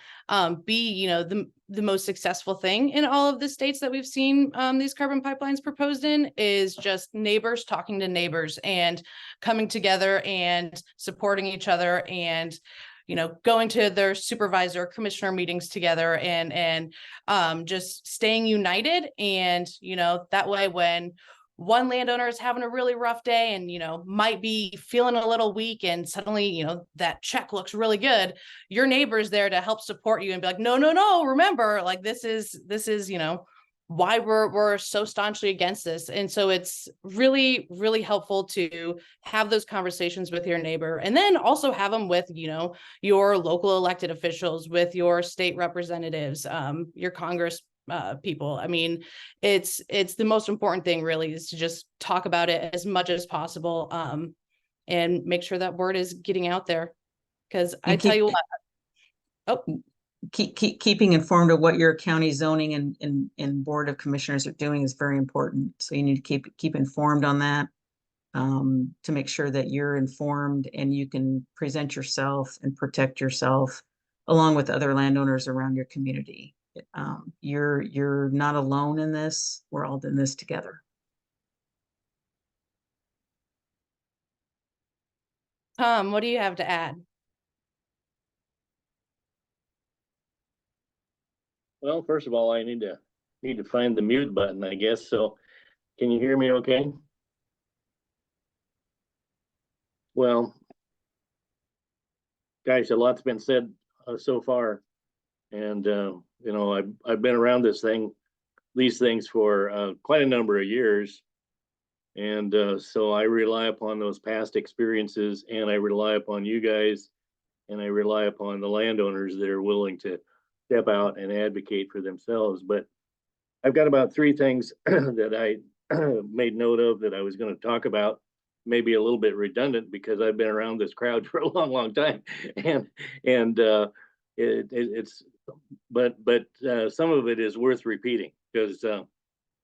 be, you know, the most successful thing in all of the states that we've seen these carbon pipelines proposed in, is just neighbors talking to neighbors and coming together and supporting each other, and you know, going to their supervisor commissioner meetings together, and just staying united. And you know, that way when one landowner is having a really rough day and, you know, might be feeling a little weak, and suddenly, you know, that check looks really good, your neighbor's there to help support you and be like, no, remember, like, this is, you know, why we're so staunchly against this. And so it's really, really helpful to have those conversations with your neighbor, and then also have them with, you know, your local elected officials, with your state representatives, your Congress people. I mean, it's the most important thing really, is to just talk about it as much as possible, and make sure that word is getting out there. Because I tell you what, keeping informed of what your county zoning and board of commissioners are doing is very important. So you need to keep informed on that, to make sure that you're informed and you can present yourself and protect yourself along with other landowners around your community. You're not alone in this. We're all in this together. Tom, what do you have to add? Well, first of all, I need to find the mute button, I guess. So can you hear me okay? Well, guys, a lot's been said so far. And you know, I've been around these things for quite a number of years. And so I rely upon those past experiences, and I rely upon you guys, and I rely upon the landowners that are willing to step out and advocate for themselves. But I've got about 3 things that I made note of that I was going to talk about. Maybe a little bit redundant because I've been around this crowd for a long time, and it's some of it is worth repeating, because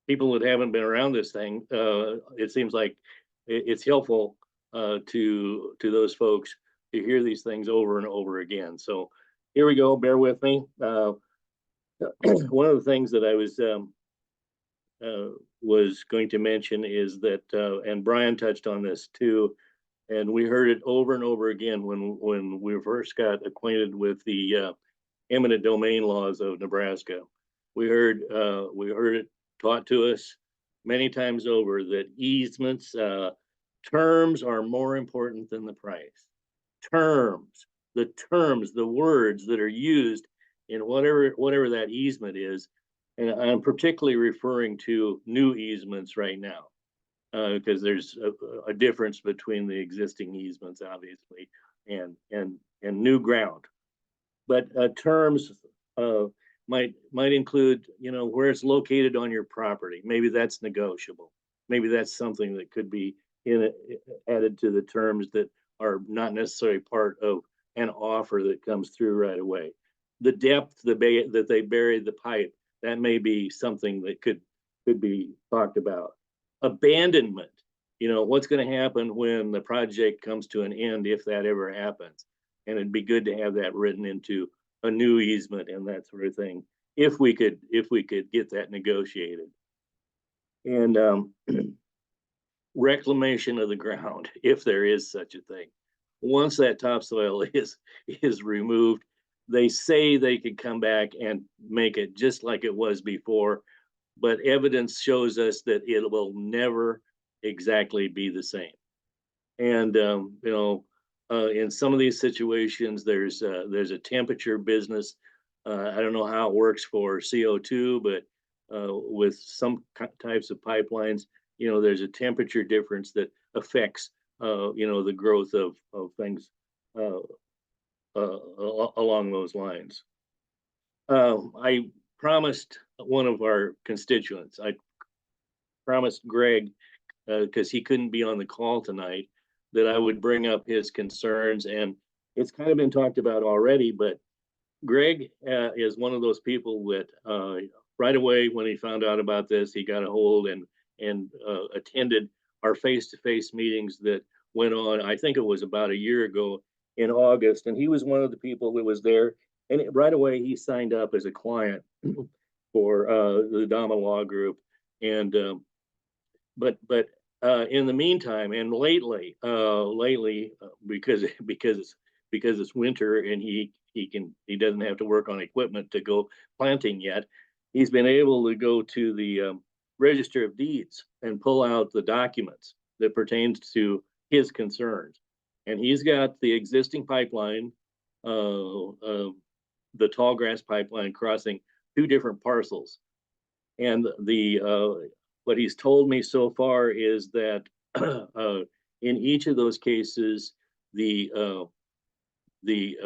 people that haven't been around this thing, it seems like it's helpful to those folks to hear these things over and over again. So here we go. Bear with me. One of the things that I was going to mention is that, and Brian touched on this too, and we heard it over and over again when we first got acquainted with the eminent domain laws of Nebraska. We heard it taught to us many times over that easements, terms are more important than the price. Terms, the words that are used in whatever that easement is. And I'm particularly referring to new easements right now, because there's a difference between the existing easements, obviously, and new ground. But terms might include, you know, where it's located on your property. Maybe that's negotiable. Maybe that's something that could be added to the terms that are not necessarily part of an offer that comes through right away. The depth that they buried the pipe, that may be something that could be talked about. Abandonment, you know, what's going to happen when the project comes to an end, if that ever happens. And it'd be good to have that written into a new easement and that sort of thing, if we could get that negotiated. And reclamation of the ground, if there is such a thing. Once that topsoil is removed, they say they could come back and make it just like it was before, but evidence shows us that it will never exactly be the same. And you know, in some of these situations, there's a temperature business. I don't know how it works for CO2, but with some types of pipelines, you know, there's a temperature difference that affects, you know, the growth of things along those lines. I promised one of our constituents, I promised Greg, because he couldn't be on the call tonight, that I would bring up his concerns, and it's kind of been talked about already, but Greg is one of those people that right away when he found out about this, he got a hold and attended our face-to-face meetings that went on, I think it was about a year ago in August, and he was one of the people that was there. And right away, he signed up as a client for the Dama Law Group. And but in the meantime, and lately, because it's winter and he doesn't have to work on equipment to go planting yet, he's been able to go to the Register of Deeds and pull out the documents that pertains to his concerns. And he's got the existing pipeline, the Tallgrass pipeline crossing 2 different parcels. And what he's told me so far is that in each of those cases, the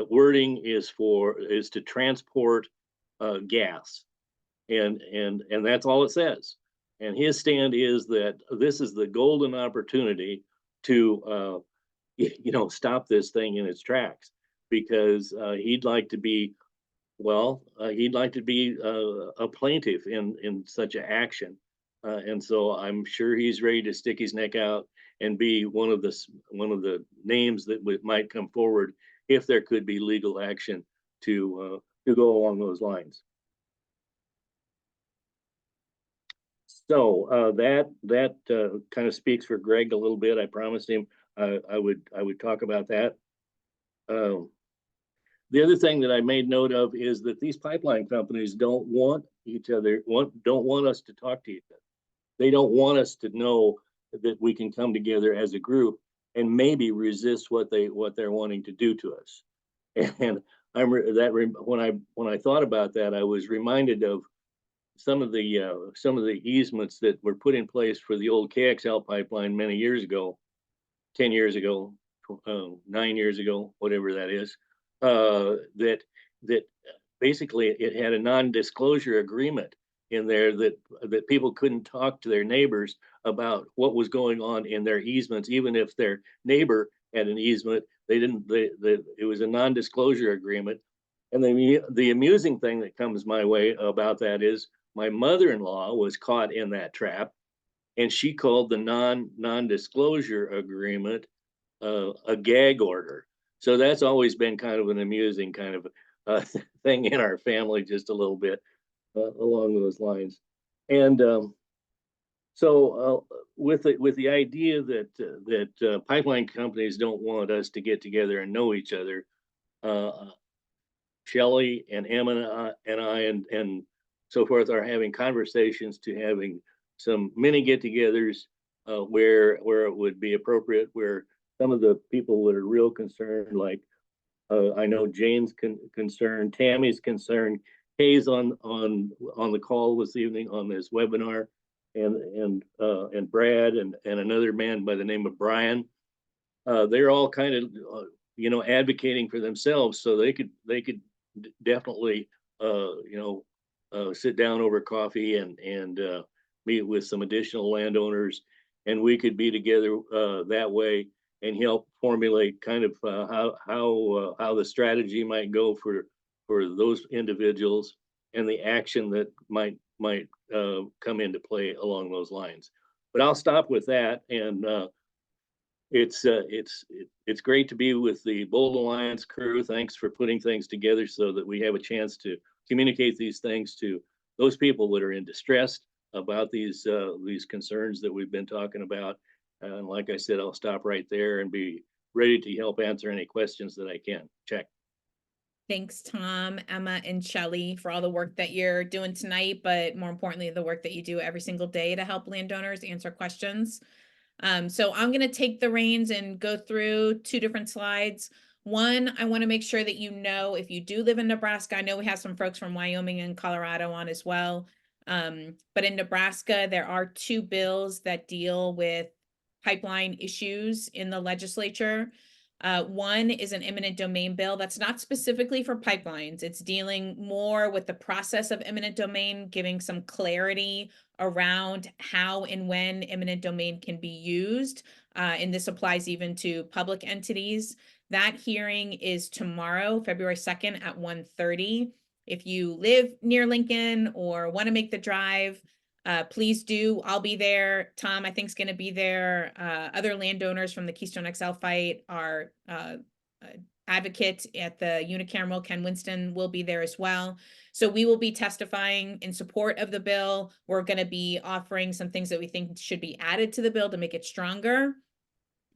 wording is to transport gas, and that's all it says. And his stand is that this is the golden opportunity to stop this thing in its tracks, because he'd like to be a plaintiff in such an action. And so I'm sure he's ready to stick his neck out and be one of the names that might come forward if there could be legal action to go along those lines. So that kind of speaks for Greg a little bit. I promised him I would talk about that. The other thing that I made note of is that these pipeline companies don't want each other, don't want us to talk to each other. They don't want us to know that we can come together as a group and maybe resist what they're wanting to do to us. And when I thought about that, I was reminded of some of the easements that were put in place for the old KXL pipeline many years ago, 10 years ago, 9 years ago, whatever that is. That basically it had a non-disclosure agreement in there that people couldn't talk to their neighbors about what was going on in their easements, even if their neighbor had an easement. It was a non-disclosure agreement. And the amusing thing that comes my way about that is my mother-in-law was caught in that trap, and she called the non-disclosure agreement a gag order. So that's always been kind of an amusing kind of thing in our family, just a little bit along those lines. And so with the idea that pipeline companies don't want us to get together and know each other, Shelley and Emma and I and so forth are having conversations to having some mini get-togethers where it would be appropriate, where some of the people that are real concerned, like I know Jane's concerned, Tammy's concerned, Kay's on the call this evening on this webinar, and Brad and another man by the name of Brian. They're all kind of advocating for themselves, so they could definitely sit down over coffee and meet with some additional landowners, and we could be together that way and help formulate kind of how the strategy might go for those individuals and the action that might come into play along those lines. But I'll stop with that, and it's great to be with the Bold Alliance crew. Thanks for putting things together so that we have a chance to communicate these things to those people that are in distress about these concerns that we've been talking about. And like I said, I'll stop right there and be ready to help answer any questions that I can. Check. Thanks, Tom, Emma, and Shelley, for all the work that you're doing tonight, but more importantly, the work that you do every single day to help landowners answer questions. So I'm going to take the reins and go through 2 different slides. One, I want to make sure that if you do live in Nebraska, I know we have some folks from Wyoming and Colorado on as well. But in Nebraska, there are 2 bills that deal with pipeline issues in the legislature. One is an eminent domain bill that's not specifically for pipelines. It's dealing more with the process of eminent domain, giving some clarity around how and when eminent domain can be used. And this applies even to public entities. That hearing is tomorrow, February 2nd at 1:30. If you live near Lincoln or want to make the drive, Please do. I'll be there. Tom, I think, is going to be there. Other landowners from the Keystone XL fight, our advocate at the unicameral, Ken Winston, will be there as well. So we will be testifying in support of the bill. We're going to be offering some things that we think should be added to the bill to make it stronger.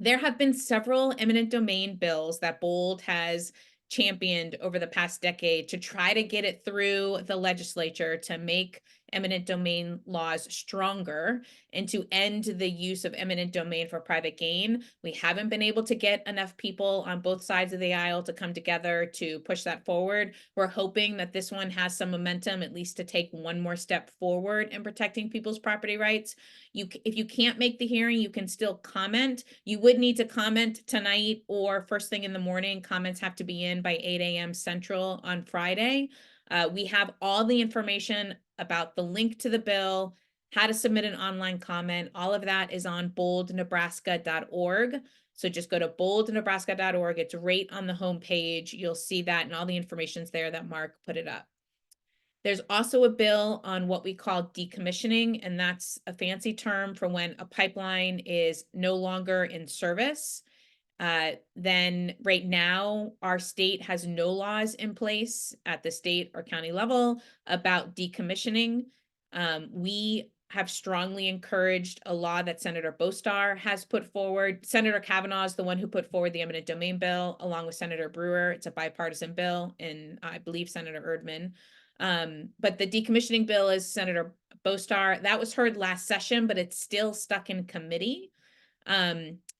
There have been several eminent domain bills that Bold has championed over the past decade to try to get it through the legislature to make eminent domain laws stronger and to end the use of eminent domain for private gain. We haven't been able to get enough people on both sides of the aisle to come together to push that forward. We're hoping that this one has some momentum, at least to take one more step forward in protecting people's property rights. If you can't make the hearing, you can still comment. You would need to comment tonight or first thing in the morning. Comments have to be in by 8 a.m. Central on Friday. We have all the information about the link to the bill, how to submit an online comment. All of that is on boldnebraska.org. So just go to boldnebraska.org. It's right on the homepage. You'll see that, and all the information's there that Mark put it up. There's also a bill on what we call decommissioning, and that's a fancy term for when a pipeline is no longer in service. Then right now, our state has no laws in place at the state or county level about decommissioning. We have strongly encouraged a law that Senator Bostar has put forward. Senator Kavanaugh is the one who put forward the eminent domain bill, along with Senator Brewer. It's a bipartisan bill, and I believe Senator Erdman. But the decommissioning bill is Senator Bostar. That was heard last session, but it's still stuck in committee.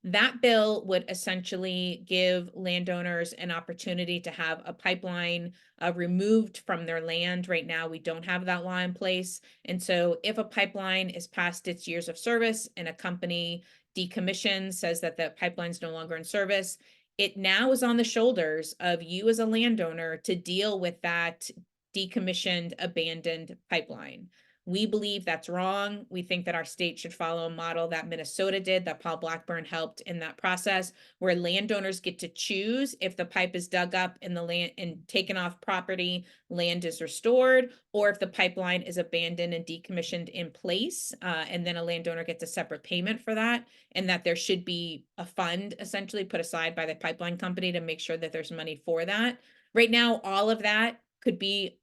That bill would essentially give landowners an opportunity to have a pipeline removed from their land. Right now, we don't have that law in place. And so if a pipeline is past its years of service and a company decommissions, says that the pipeline's no longer in service, it now is on the shoulders of you as a landowner to deal with that decommissioned, abandoned pipeline. We believe that's wrong. We think that our state should follow a model that Minnesota did, that Paul Blackburn helped in that process, where landowners get to choose if the pipe is dug up in the land and taken off property, land is restored, or if the pipeline is abandoned and decommissioned in place, and then a landowner gets a separate payment for that, and that there should be a fund essentially put aside by the pipeline company to make sure that there's money for that. Right now, all of that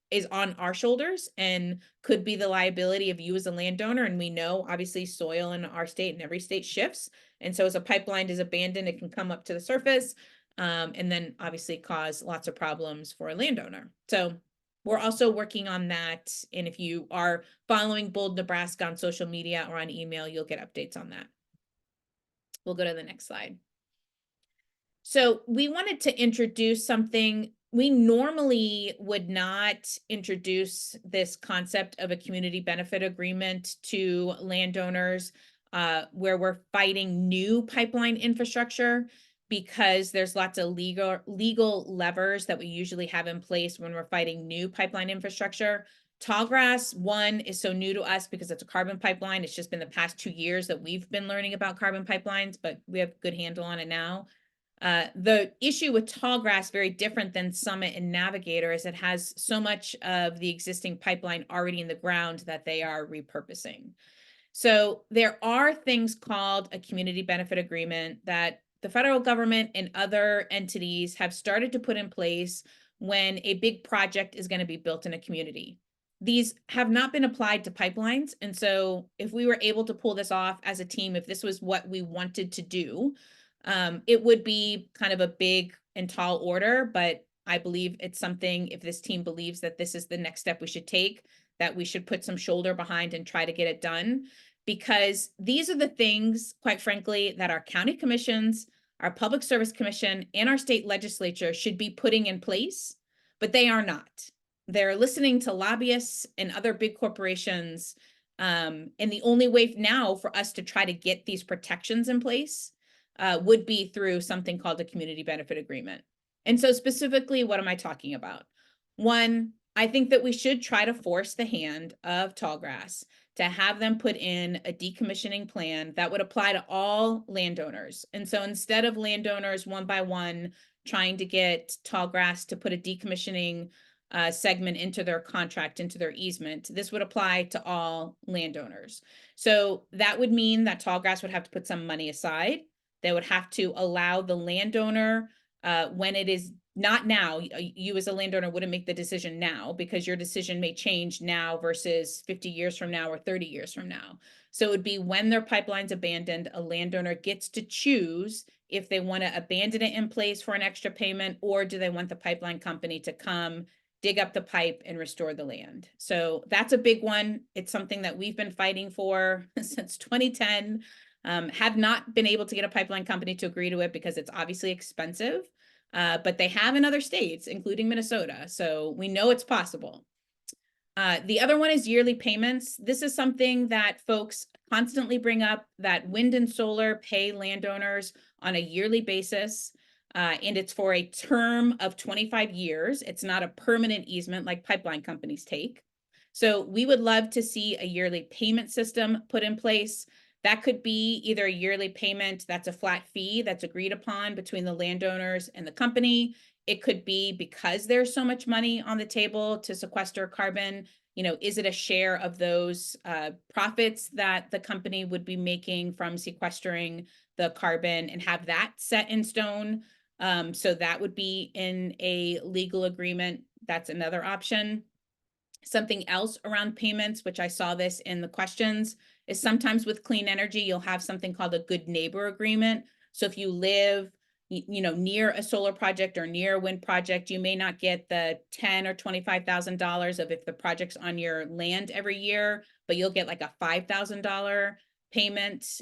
is on our shoulders and could be the liability of you as a landowner. And we know obviously soil in our state and every state shifts. And so as a pipeline is abandoned, it can come up to the surface and then obviously cause lots of problems for a landowner. So we're also working on that. And if you are following Bold Nebraska on social media or on email, you'll get updates on that. We'll go to the next slide. So we wanted to introduce something. We normally would not introduce this concept of a community benefit agreement to landowners where we're fighting new pipeline infrastructure, because there's lots of legal levers that we usually have in place when we're fighting new pipeline infrastructure. Tallgrass, one, is so new to us because it's a carbon pipeline. It's just been the past 2 years that we've been learning about carbon pipelines, but we have a good handle on it now. The issue with Tallgrass, very different than Summit and Navigator, is it has so much of the existing pipeline already in the ground that they are repurposing. So there are things called a community benefit agreement that the federal government and other entities have started to put in place when a big project is going to be built in a community. These have not been applied to pipelines. And so if we were able to pull this off as a team, if this was what we wanted to do, it would be kind of a big and tall order, but I believe it's something, if this team believes that this is the next step we should take, that we should put some shoulder behind and try to get it done. Because these are the things, quite frankly, that our county commissions, our public service commission, and our state legislature should be putting in place, but they are not. They're listening to lobbyists and other big corporations. And the only way now for us to try to get these protections in place would be through something called a community benefit agreement. And so specifically, what am I talking about? One, I think that we should try to force the hand of Tallgrass to have them put in a decommissioning plan that would apply to all landowners. And so instead of landowners one by one trying to get Tallgrass to put a decommissioning segment into their contract, into their easement. This would apply to all landowners. So that would mean that Tallgrass would have to put some money aside. They would have to allow the landowner, when it is not now, you as a landowner wouldn't make the decision now, because your decision may change now versus 50 years from now or 30 years from now. So it would be when their pipeline's abandoned, a landowner gets to choose if they want to abandon it in place for an extra payment, or do they want the pipeline company to come dig up the pipe and restore the land. So that's a big one. It's something that we've been fighting for since 2010. Have not been able to get a pipeline company to agree to it because it's obviously expensive, but they have in other states, including Minnesota. So we know it's possible. The other one is yearly payments. This is something that folks constantly bring up, that wind and solar pay landowners on a yearly basis. And it's for a term of 25 years. It's not a permanent easement like pipeline companies take. So we would love to see a yearly payment system put in place. That could be either a yearly payment that's a flat fee that's agreed upon between the landowners and the company. It could be, because there's so much money on the table to sequester carbon, is it a share of those profits that the company would be making from sequestering the carbon, and have that set in stone? So that would be in a legal agreement. That's another option. Something else around payments, which I saw this in the questions, is sometimes with clean energy, you'll have something called a good neighbor agreement. So if you live, near a solar project or near a wind project, you may not get the $10,000 or $25,000 of if the project's on your land every year, but you'll get like a $5,000 payment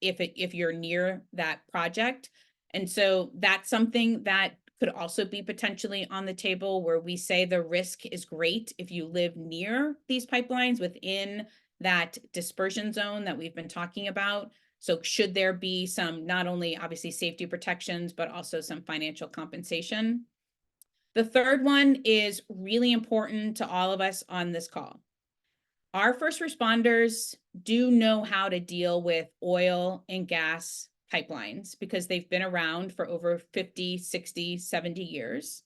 if you're near that project. And so that's something that could also be potentially on the table, where we say the risk is great if you live near these pipelines within that dispersion zone that we've been talking about. So should there be some, not only obviously safety protections, but also some financial compensation? The third one is really important to all of us on this call. Our first responders do know how to deal with oil and gas pipelines because they've been around for over 50, 60, 70 years.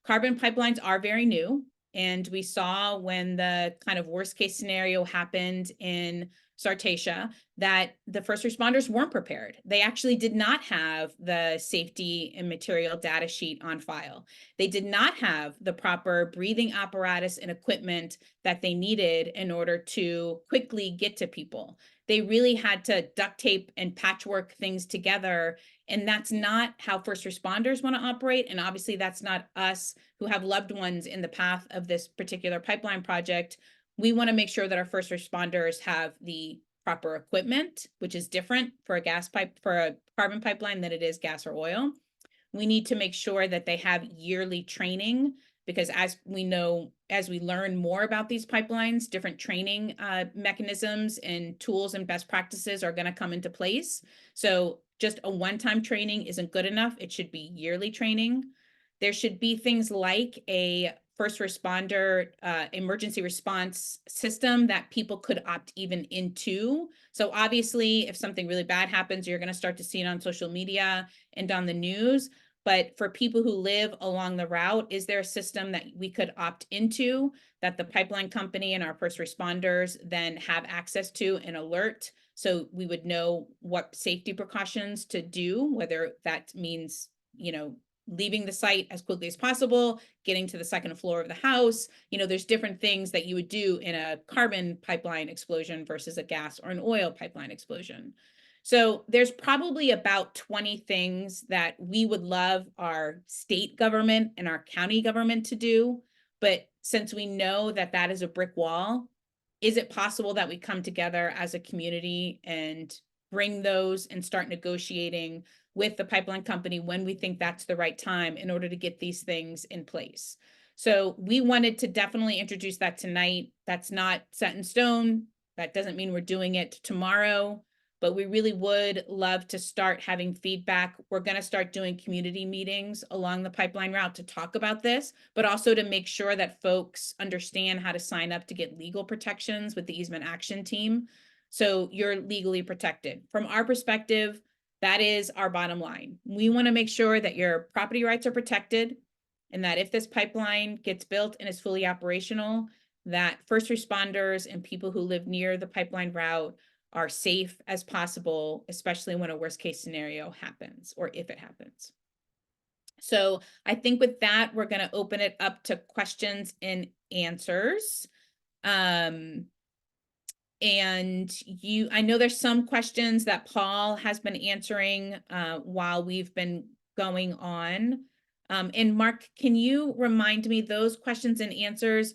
Carbon pipelines are very new. And we saw when the kind of worst case scenario happened in Sartasia that the first responders weren't prepared. They actually did not have the safety and material data sheet on file. They did not have the proper breathing apparatus and equipment that they needed in order to quickly get to people. They really had to duct tape and patchwork things together. And that's not how first responders want to operate. And obviously that's not us who have loved ones in the path of this particular pipeline project. We want to make sure that our first responders have the proper equipment, which is different for a gas pipe, for a carbon pipeline than it is gas or oil. We need to make sure that they have yearly training, because as we know, as we learn more about these pipelines, different training mechanisms and tools and best practices are going to come into place. So just a one-time training isn't good enough. It should be yearly training. There should be things like a first responder emergency response system that people could opt even into. So obviously, if something really bad happens, you're going to start to see it on social media and on the news. But for people who live along the route, is there a system that we could opt into that the pipeline company and our first responders then have access to and alert? So we would know what safety precautions to do, whether that means, leaving the site as quickly as possible, getting to the second floor of the house. There's different things that you would do in a carbon pipeline explosion versus a gas or an oil pipeline explosion. So there's probably about 20 things that we would love our state government and our county government to do. But since we know that that is a brick wall, is it possible that we come together as a community and bring those and start negotiating with the pipeline company when we think that's the right time in order to get these things in place? So we wanted to definitely introduce that tonight. That's not set in stone. That doesn't mean we're doing it tomorrow, but we really would love to start having feedback. We're going to start doing community meetings along the pipeline route to talk about this, but also to make sure that folks understand how to sign up to get legal protections with the easement action team. So you're legally protected. From our perspective, that is our bottom line. We want to make sure that your property rights are protected. and that if this pipeline gets built and is fully operational, that first responders and people who live near the pipeline route are safe as possible, especially when a worst case scenario happens, or if it happens. So I think with that, we're going to open it up to questions and answers. And I know there's some questions that Paul has been answering while we've been going on. And Mark, can you remind me those questions and answers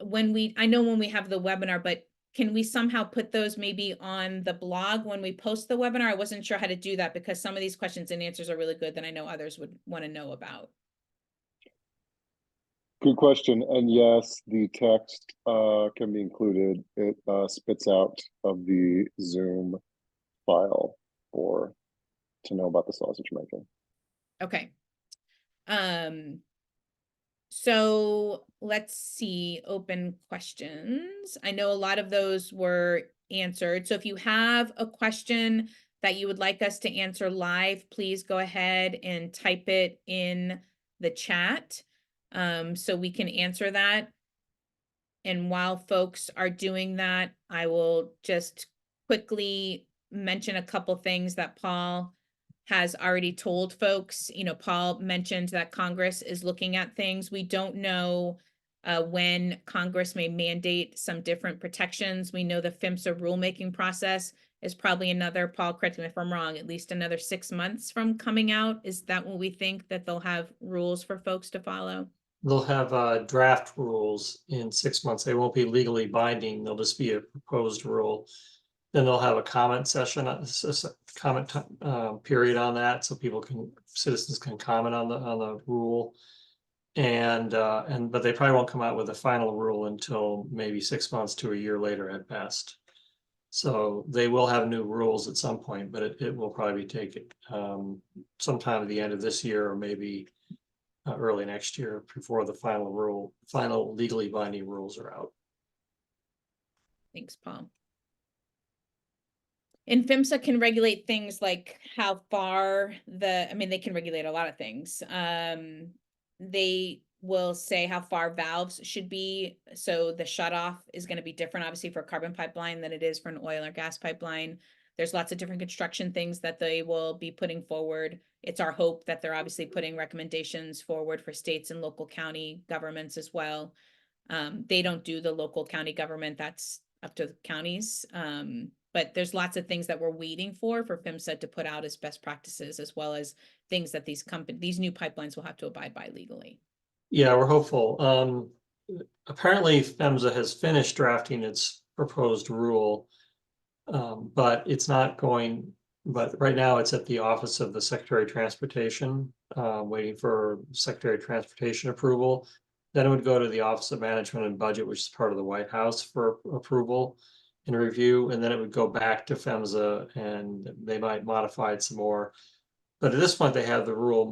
I know when we have the webinar, but can we somehow put those maybe on the blog when we post the webinar? I wasn't sure how to do that because some of these questions and answers are really good that I know others would want to know about. Good question. And yes, the text can be included. It spits out of the Zoom file to know about the sausage making. Okay. So let's see, open questions. I know a lot of those were answered. So if you have a question that you would like us to answer live, please go ahead and type it in the chat so we can answer that. And while folks are doing that, I will just quickly mention a couple things that Paul has already told folks. You know, Paul mentioned that Congress is looking at things. We don't know when Congress may mandate some different protections. We know the PHMSA rulemaking process is probably another, Paul, correct me if I'm wrong, at least another 6 months from coming out. Is that what we think, that they'll have rules for folks to follow? They'll have draft rules in 6 months. They won't be legally binding. They'll just be a proposed rule. Then they'll have a comment session, comment period on that, so citizens can comment on the rule, but they probably won't come out with a final rule until maybe 6 months to a year later at best. So they will have new rules at some point, but it will probably take sometime at the end of this year or maybe early next year before the final legally binding rules are out. Thanks, Paul. And PHMSA can regulate things like how far they can regulate a lot of things. They will say how far valves should be. So the shutoff is going to be different, obviously, for a carbon pipeline than it is for an oil or gas pipeline. There's lots of different construction things that they will be putting forward. It's our hope that they're obviously putting recommendations forward for states and local county governments as well. They don't do the local county government. That's up to the counties. But there's lots of things that we're waiting for PHMSA to put out as best practices, as well as things that these new pipelines will have to abide by legally. Yeah, we're hopeful. Apparently PHMSA has finished drafting its proposed rule, but it's not going, but right now it's at the Office of the Secretary of Transportation, waiting for Secretary of Transportation approval. Then it would go to the Office of Management and Budget, which is part of the White House, for approval and review, and then it would go back to PHMSA and they might modify it some more. But at this point, they have the rule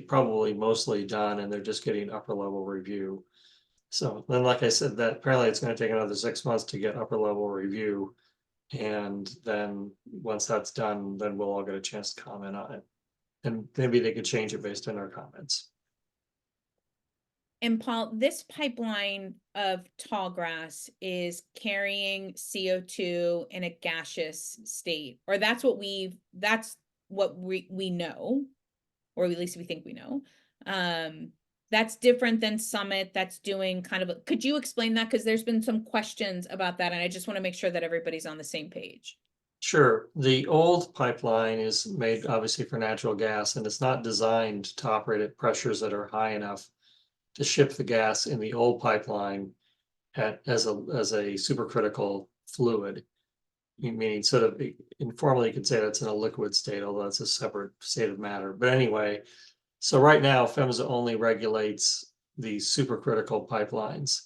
probably mostly done, and they're just getting upper level review. So then, like I said, that apparently it's going to take another 6 months to get upper level review. And then once that's done, then we'll all get a chance to comment on it. And maybe they could change it based on our comments. And Paul, this pipeline of Tallgrass is carrying CO2 in a gaseous state, or that's what we know, or at least we think we know. That's different than Summit. That's doing could you explain that? Because there's been some questions about that, and I just want to make sure that everybody's on the same page. Sure. The old pipeline is made obviously for natural gas, and it's not designed to operate at pressures that are high enough to ship the gas in the old pipeline as a supercritical fluid, meaning sort of informally you could say that's in a liquid state, although it's a separate state of matter. But anyway, so right now PHMSA only regulates the supercritical pipelines.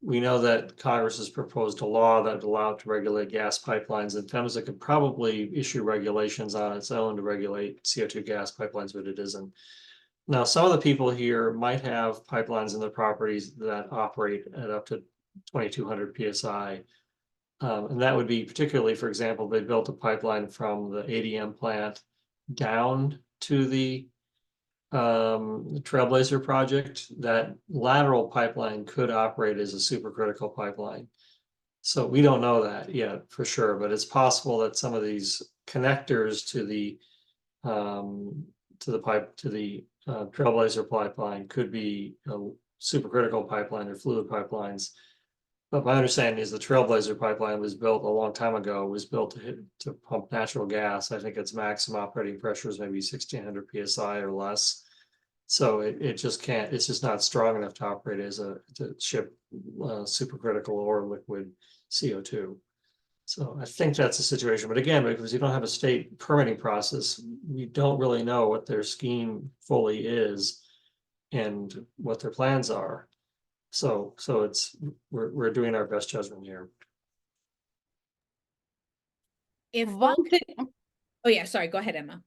We know that Congress has proposed a law that would allow it to regulate gas pipelines, and PHMSA could probably issue regulations on its own to regulate CO2 gas pipelines, but it isn't. Now, some of the people here might have pipelines in their properties that operate at up to 2,200 PSI. And that would be particularly, for example, they built a pipeline from the ADM plant down to the the Trailblazer project, that lateral pipeline could operate as a supercritical pipeline. So we don't know that yet for sure, but it's possible that some of these connectors to the Trailblazer pipeline could be supercritical pipeline or fluid pipelines. But my understanding is the Trailblazer pipeline was built a long time ago. It was built to pump natural gas. I think its maximum operating pressure is maybe 1600 psi or less. So it just can't. It's just not strong enough to operate to ship supercritical or liquid CO2. So I think that's the situation. But again, because you don't have a state permitting process, we don't really know what their scheme fully is and what their plans are. So we're doing our best judgment here. If One folks, thing, oh yeah, sorry, go ahead, Emma.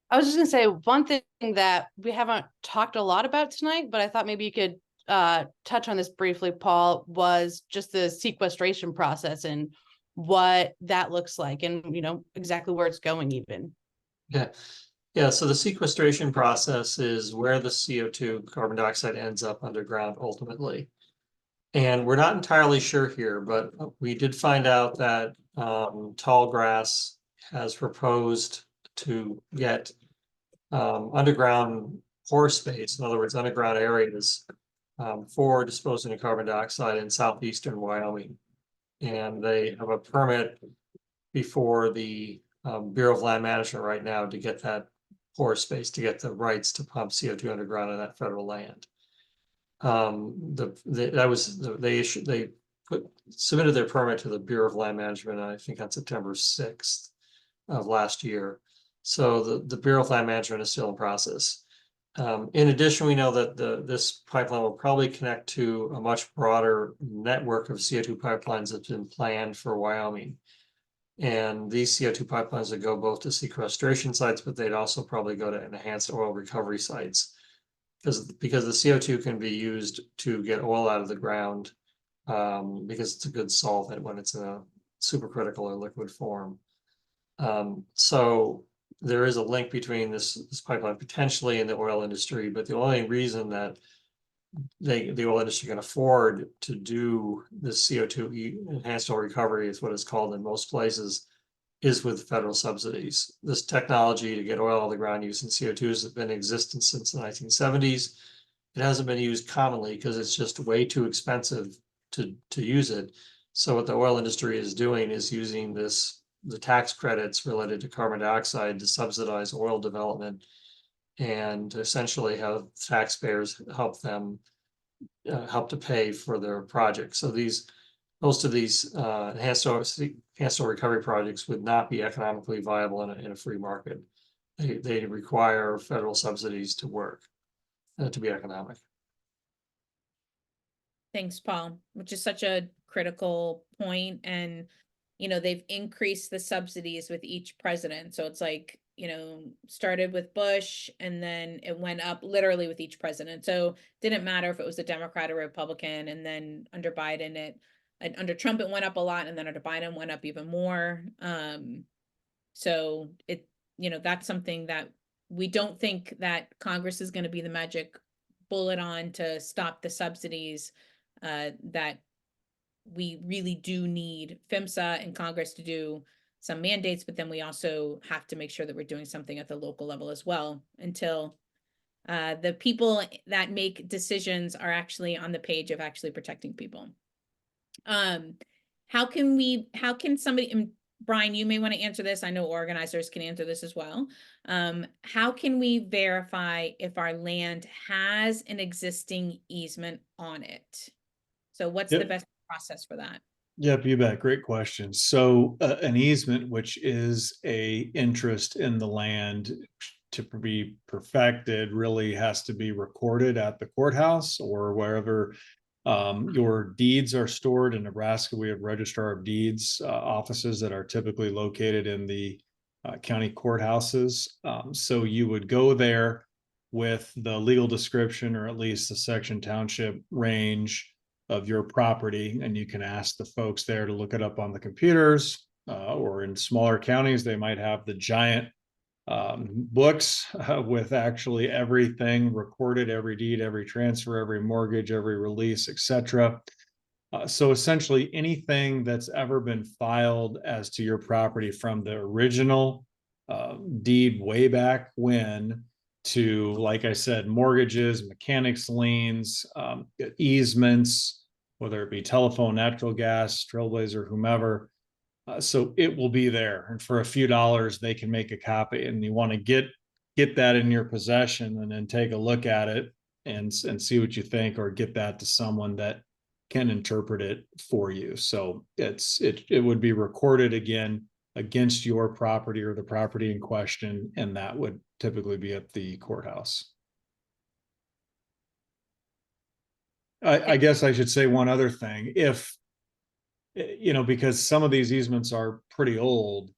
I was just gonna say one thing that we haven't talked a lot about tonight, but I thought maybe you could touch on this briefly, Paul, was just the sequestration process and what that looks like and, you know, exactly where it's going even. Yeah, so the sequestration process is where the CO2 carbon dioxide ends up underground ultimately. And we're not entirely sure here, but we did find out that Tallgrass has proposed to get underground pore space, in other words, underground areas for disposing of carbon dioxide in southeastern Wyoming. And they have a permit before the Bureau of Land Management right now to get that pore space, to get the rights to pump CO2 underground on that federal land. They submitted their permit to the Bureau of Land Management, I think on September 6th of last year. So the Bureau of Land Management is still in process. In addition, we know that this pipeline will probably connect to a much broader network of CO2 pipelines that's been planned for Wyoming. And these CO2 pipelines would go both to sequestration sites, but they'd also probably go to enhanced oil recovery sites. Because the CO2 can be used to get oil out of the ground because it's a good solvent when it's in a supercritical or liquid form. So there is a link between this pipeline potentially and the oil industry, but the only reason that the oil industry can afford to do this CO2 enhanced oil recovery is what it's called in most places is with federal subsidies. This technology to get oil out of the ground using CO2 has been in existence since the 1970s. It hasn't been used commonly because it's just way too expensive to use it. So what the oil industry is doing is using the tax credits related to carbon dioxide to subsidize oil development and essentially have taxpayers help them help to pay for their projects. So most of these enhanced oil recovery projects would not be economically viable in a free market. They require federal subsidies to work, to be economic. Thanks, Paul, which is such a critical point. And, you know, they've increased the subsidies with each president. So it's like, you know, started with Bush and then it went up literally with each president. So it didn't matter if it was a Democrat or Republican. And then under Biden, under Trump, it went up a lot. And then under Biden went up even more. So you know, that's something that we don't think that Congress is going to be the magic bullet on to stop the subsidies that we really do need PHMSA and Congress to do some mandates, but then we also have to make sure that we're doing something at the local level as well until the people that make decisions are actually on the page of actually protecting people. How can somebody, and Brian, you may want to answer this. I know organizers can answer this as well. How can we verify if our land has an existing easement on it? So what's the best process for that? Yep, you bet. Great question. So an easement, which is a interest in the land to be perfected, really has to be recorded at the courthouse or wherever your deeds are stored. In Nebraska, we have registrar of deeds offices that are typically located in the county courthouses. So you would go there with the legal description or at least the section township range of your property, and you can ask the folks there to look it up on the computers, or in smaller counties, they might have the giant books with actually everything recorded, every deed, every transfer, every mortgage, every release, etc. So essentially anything that's ever been filed as to your property from the original deed way back when to, like I said, mortgages, mechanics liens, easements, whether it be telephone, natural gas, Trailblazer, whomever. So it will be there, and for a few dollars they can make a copy, and you want to get that in your possession and then take a look at it and see what you think, or get that to someone that can interpret it for you. So it would be recorded again against your property or the property in question, and that would typically be at the courthouse. I guess I should say one other thing. If, you know, because some of these easements are pretty old,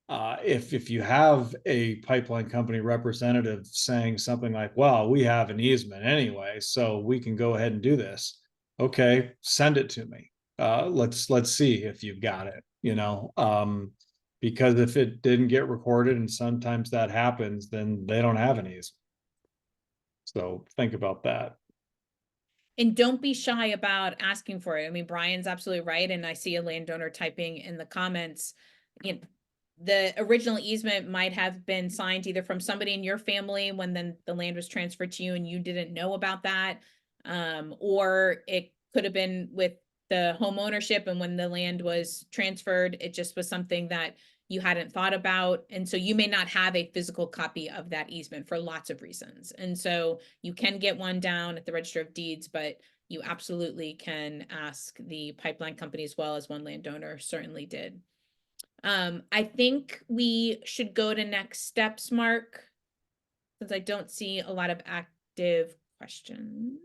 if you have a pipeline company representative saying something like, well, we have an easement anyway, so we can go ahead and do this. Okay, send it to me. Let's see if you've got it, you know, because if it didn't get recorded, and sometimes that happens, then they don't have an easement. So think about that. And don't be shy about asking for it. I mean, Brian's absolutely right. And I see a landowner typing in the comments, you know, the original easement might have been signed either from somebody in your family when then the land was transferred to you and you didn't know about that. Or it could have been with the home ownership, and when the land was transferred, it just was something that you hadn't thought about. And so you may not have a physical copy of that easement for lots of reasons. And so you can get one down at the Register of Deeds, but you absolutely can ask the pipeline company as well, as one landowner certainly did. I think we should go to next steps, Mark, since I don't see a lot of active questions.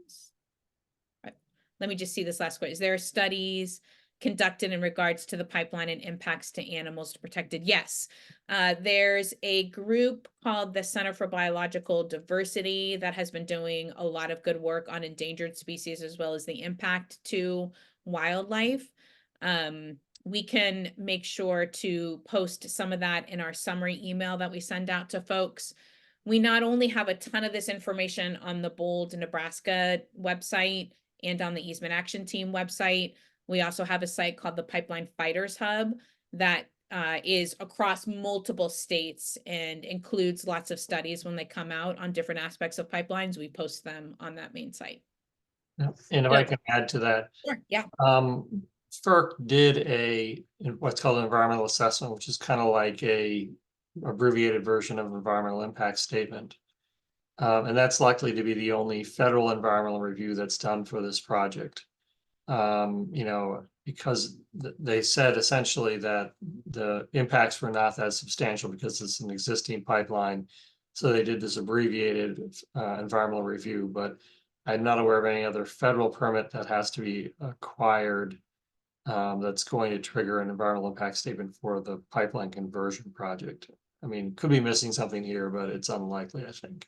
Right. Let me just see this last question. Is there studies conducted in regards to the pipeline and impacts to animals protected? Yes. There's a group called the Center for Biological Diversity that has been doing a lot of good work on endangered species as well as the impact to wildlife. We can make sure to post some of that in our summary email that we send out to folks. We not only have a ton of this information on the Bold, Nebraska website and on the Easement Action Team website, we also have a site called the Pipeline Fighters Hub that is across multiple states and includes lots of studies when they come out on different aspects of pipelines. We post them on that main site. Yeah. And if I can add to that, Sure. Yeah. FERC did what's called an environmental assessment, which is kind of like a abbreviated version of environmental impact statement. And that's likely to be the only federal environmental review that's done for this project. You know, because they said essentially that the impacts were not that substantial because it's an existing pipeline. So they did this abbreviated environmental review, but I'm not aware of any other federal permit that has to be acquired that's going to trigger an environmental impact statement for the pipeline conversion project. I mean, could be missing something here, but it's unlikely, I think.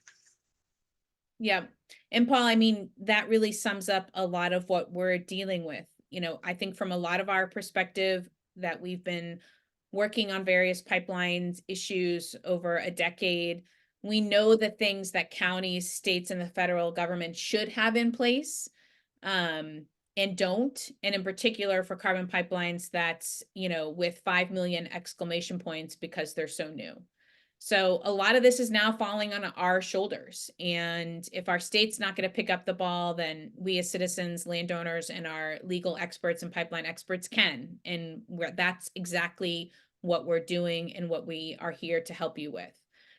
Yeah. And Paul, I mean, that really sums up a lot of what we're dealing with. You know, I think from a lot of our perspective that we've been working on various pipelines issues over a decade, we know the things that counties, states, and the federal government should have in place and don't. And in particular for carbon pipelines, that's, you know, with 5 million exclamation points because they're so new. So a lot of this is now falling on our shoulders. And if our state's not going to pick up the ball, then we as citizens, landowners, and our legal experts and pipeline experts can. And that's exactly what we're doing and what we are here to help you with.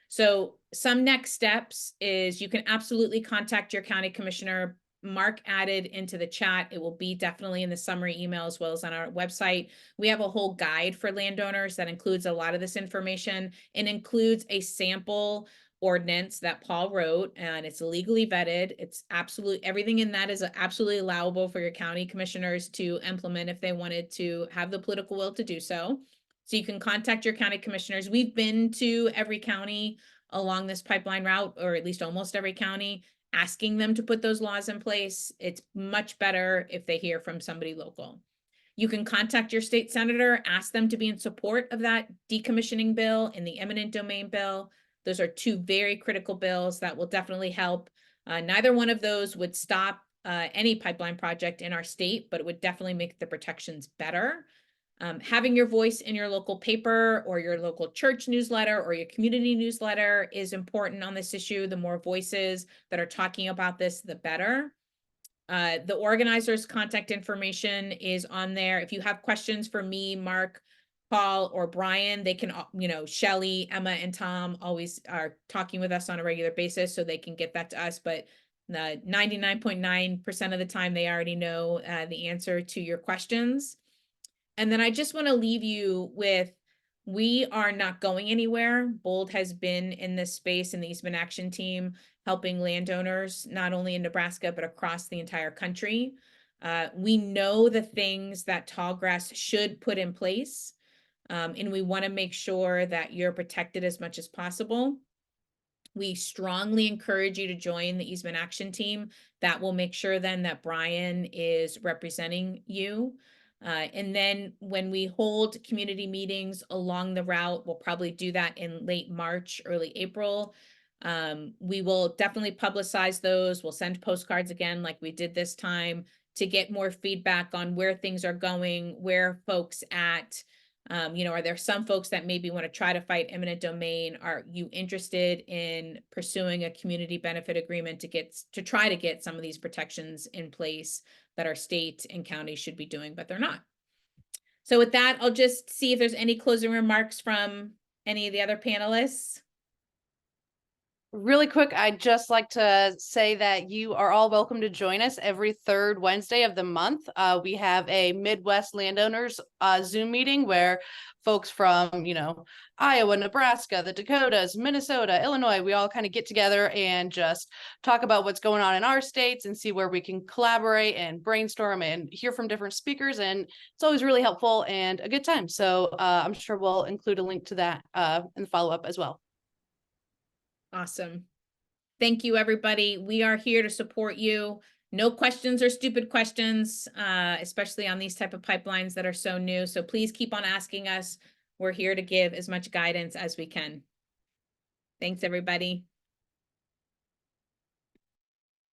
So some next steps is you can absolutely contact your county commissioner. Mark added into the chat. It will be definitely in the summary email as well as on our website. We have a whole guide for landowners that includes a lot of this information and includes a sample ordinance that Paul wrote, and it's legally vetted. It's absolutely, everything in that is absolutely allowable for your county commissioners to implement if they wanted to have the political will to do so. So you can contact your county commissioners. We've been to every county along this pipeline route, or at least almost every county, asking them to put those laws in place. It's much better if they hear from somebody local. You can contact your state senator, ask them to be in support of that decommissioning bill and the eminent domain bill. Those are two very critical bills that will definitely help. Neither one of those would stop any pipeline project in our state, but it would definitely make the protections better. Having your voice in your local paper or your local church newsletter or your community newsletter is important on this issue. The more voices that are talking about this, the better. The organizers' contact information is on there. If you have questions for me, Mark, Paul, or Brian, they can, Shelly, Emma, and Tom always are talking with us on a regular basis, so they can get that to us. But 99.9% of the time, they already know the answer to your questions. And then I just want to leave you with, we are not going anywhere. BOLD has been in this space, in the Eastman Action Team, helping landowners, not only in Nebraska, but across the entire country. We know the things that Tallgrass should put in place, and we want to make sure that you're protected as much as possible. We strongly encourage you to join the Eastman Action Team. That will make sure then that Brian is representing you. And then when we hold community meetings along the route, we'll probably do that in late March, early April. We will definitely publicize those. We'll send postcards again, like we did this time, to get more feedback on where things are going, where folks at. Are there some folks that maybe want to try to fight eminent domain? Are you interested in pursuing a community benefit agreement to try to get some of these protections in place that our state and county should be doing, but they're not? So with that, I'll just see if there's any closing remarks from any of the other panelists. Really quick, I'd just like to say that you are all welcome to join us every third Wednesday of the month. We have a Midwest Landowners Zoom meeting where folks from, Iowa, Nebraska, the Dakotas, Minnesota, Illinois, we all kind of get together and just talk about what's going on in our states and see where we can collaborate and brainstorm and hear from different speakers. And it's always really helpful and a good time. So I'm sure we'll include a link to that in the follow-up as well. Awesome. Thank you, everybody. We are here to support you. No questions or stupid questions, especially on these type of pipelines that are so new. So please keep on asking us. We're here to give as much guidance as we can. Thanks, everybody.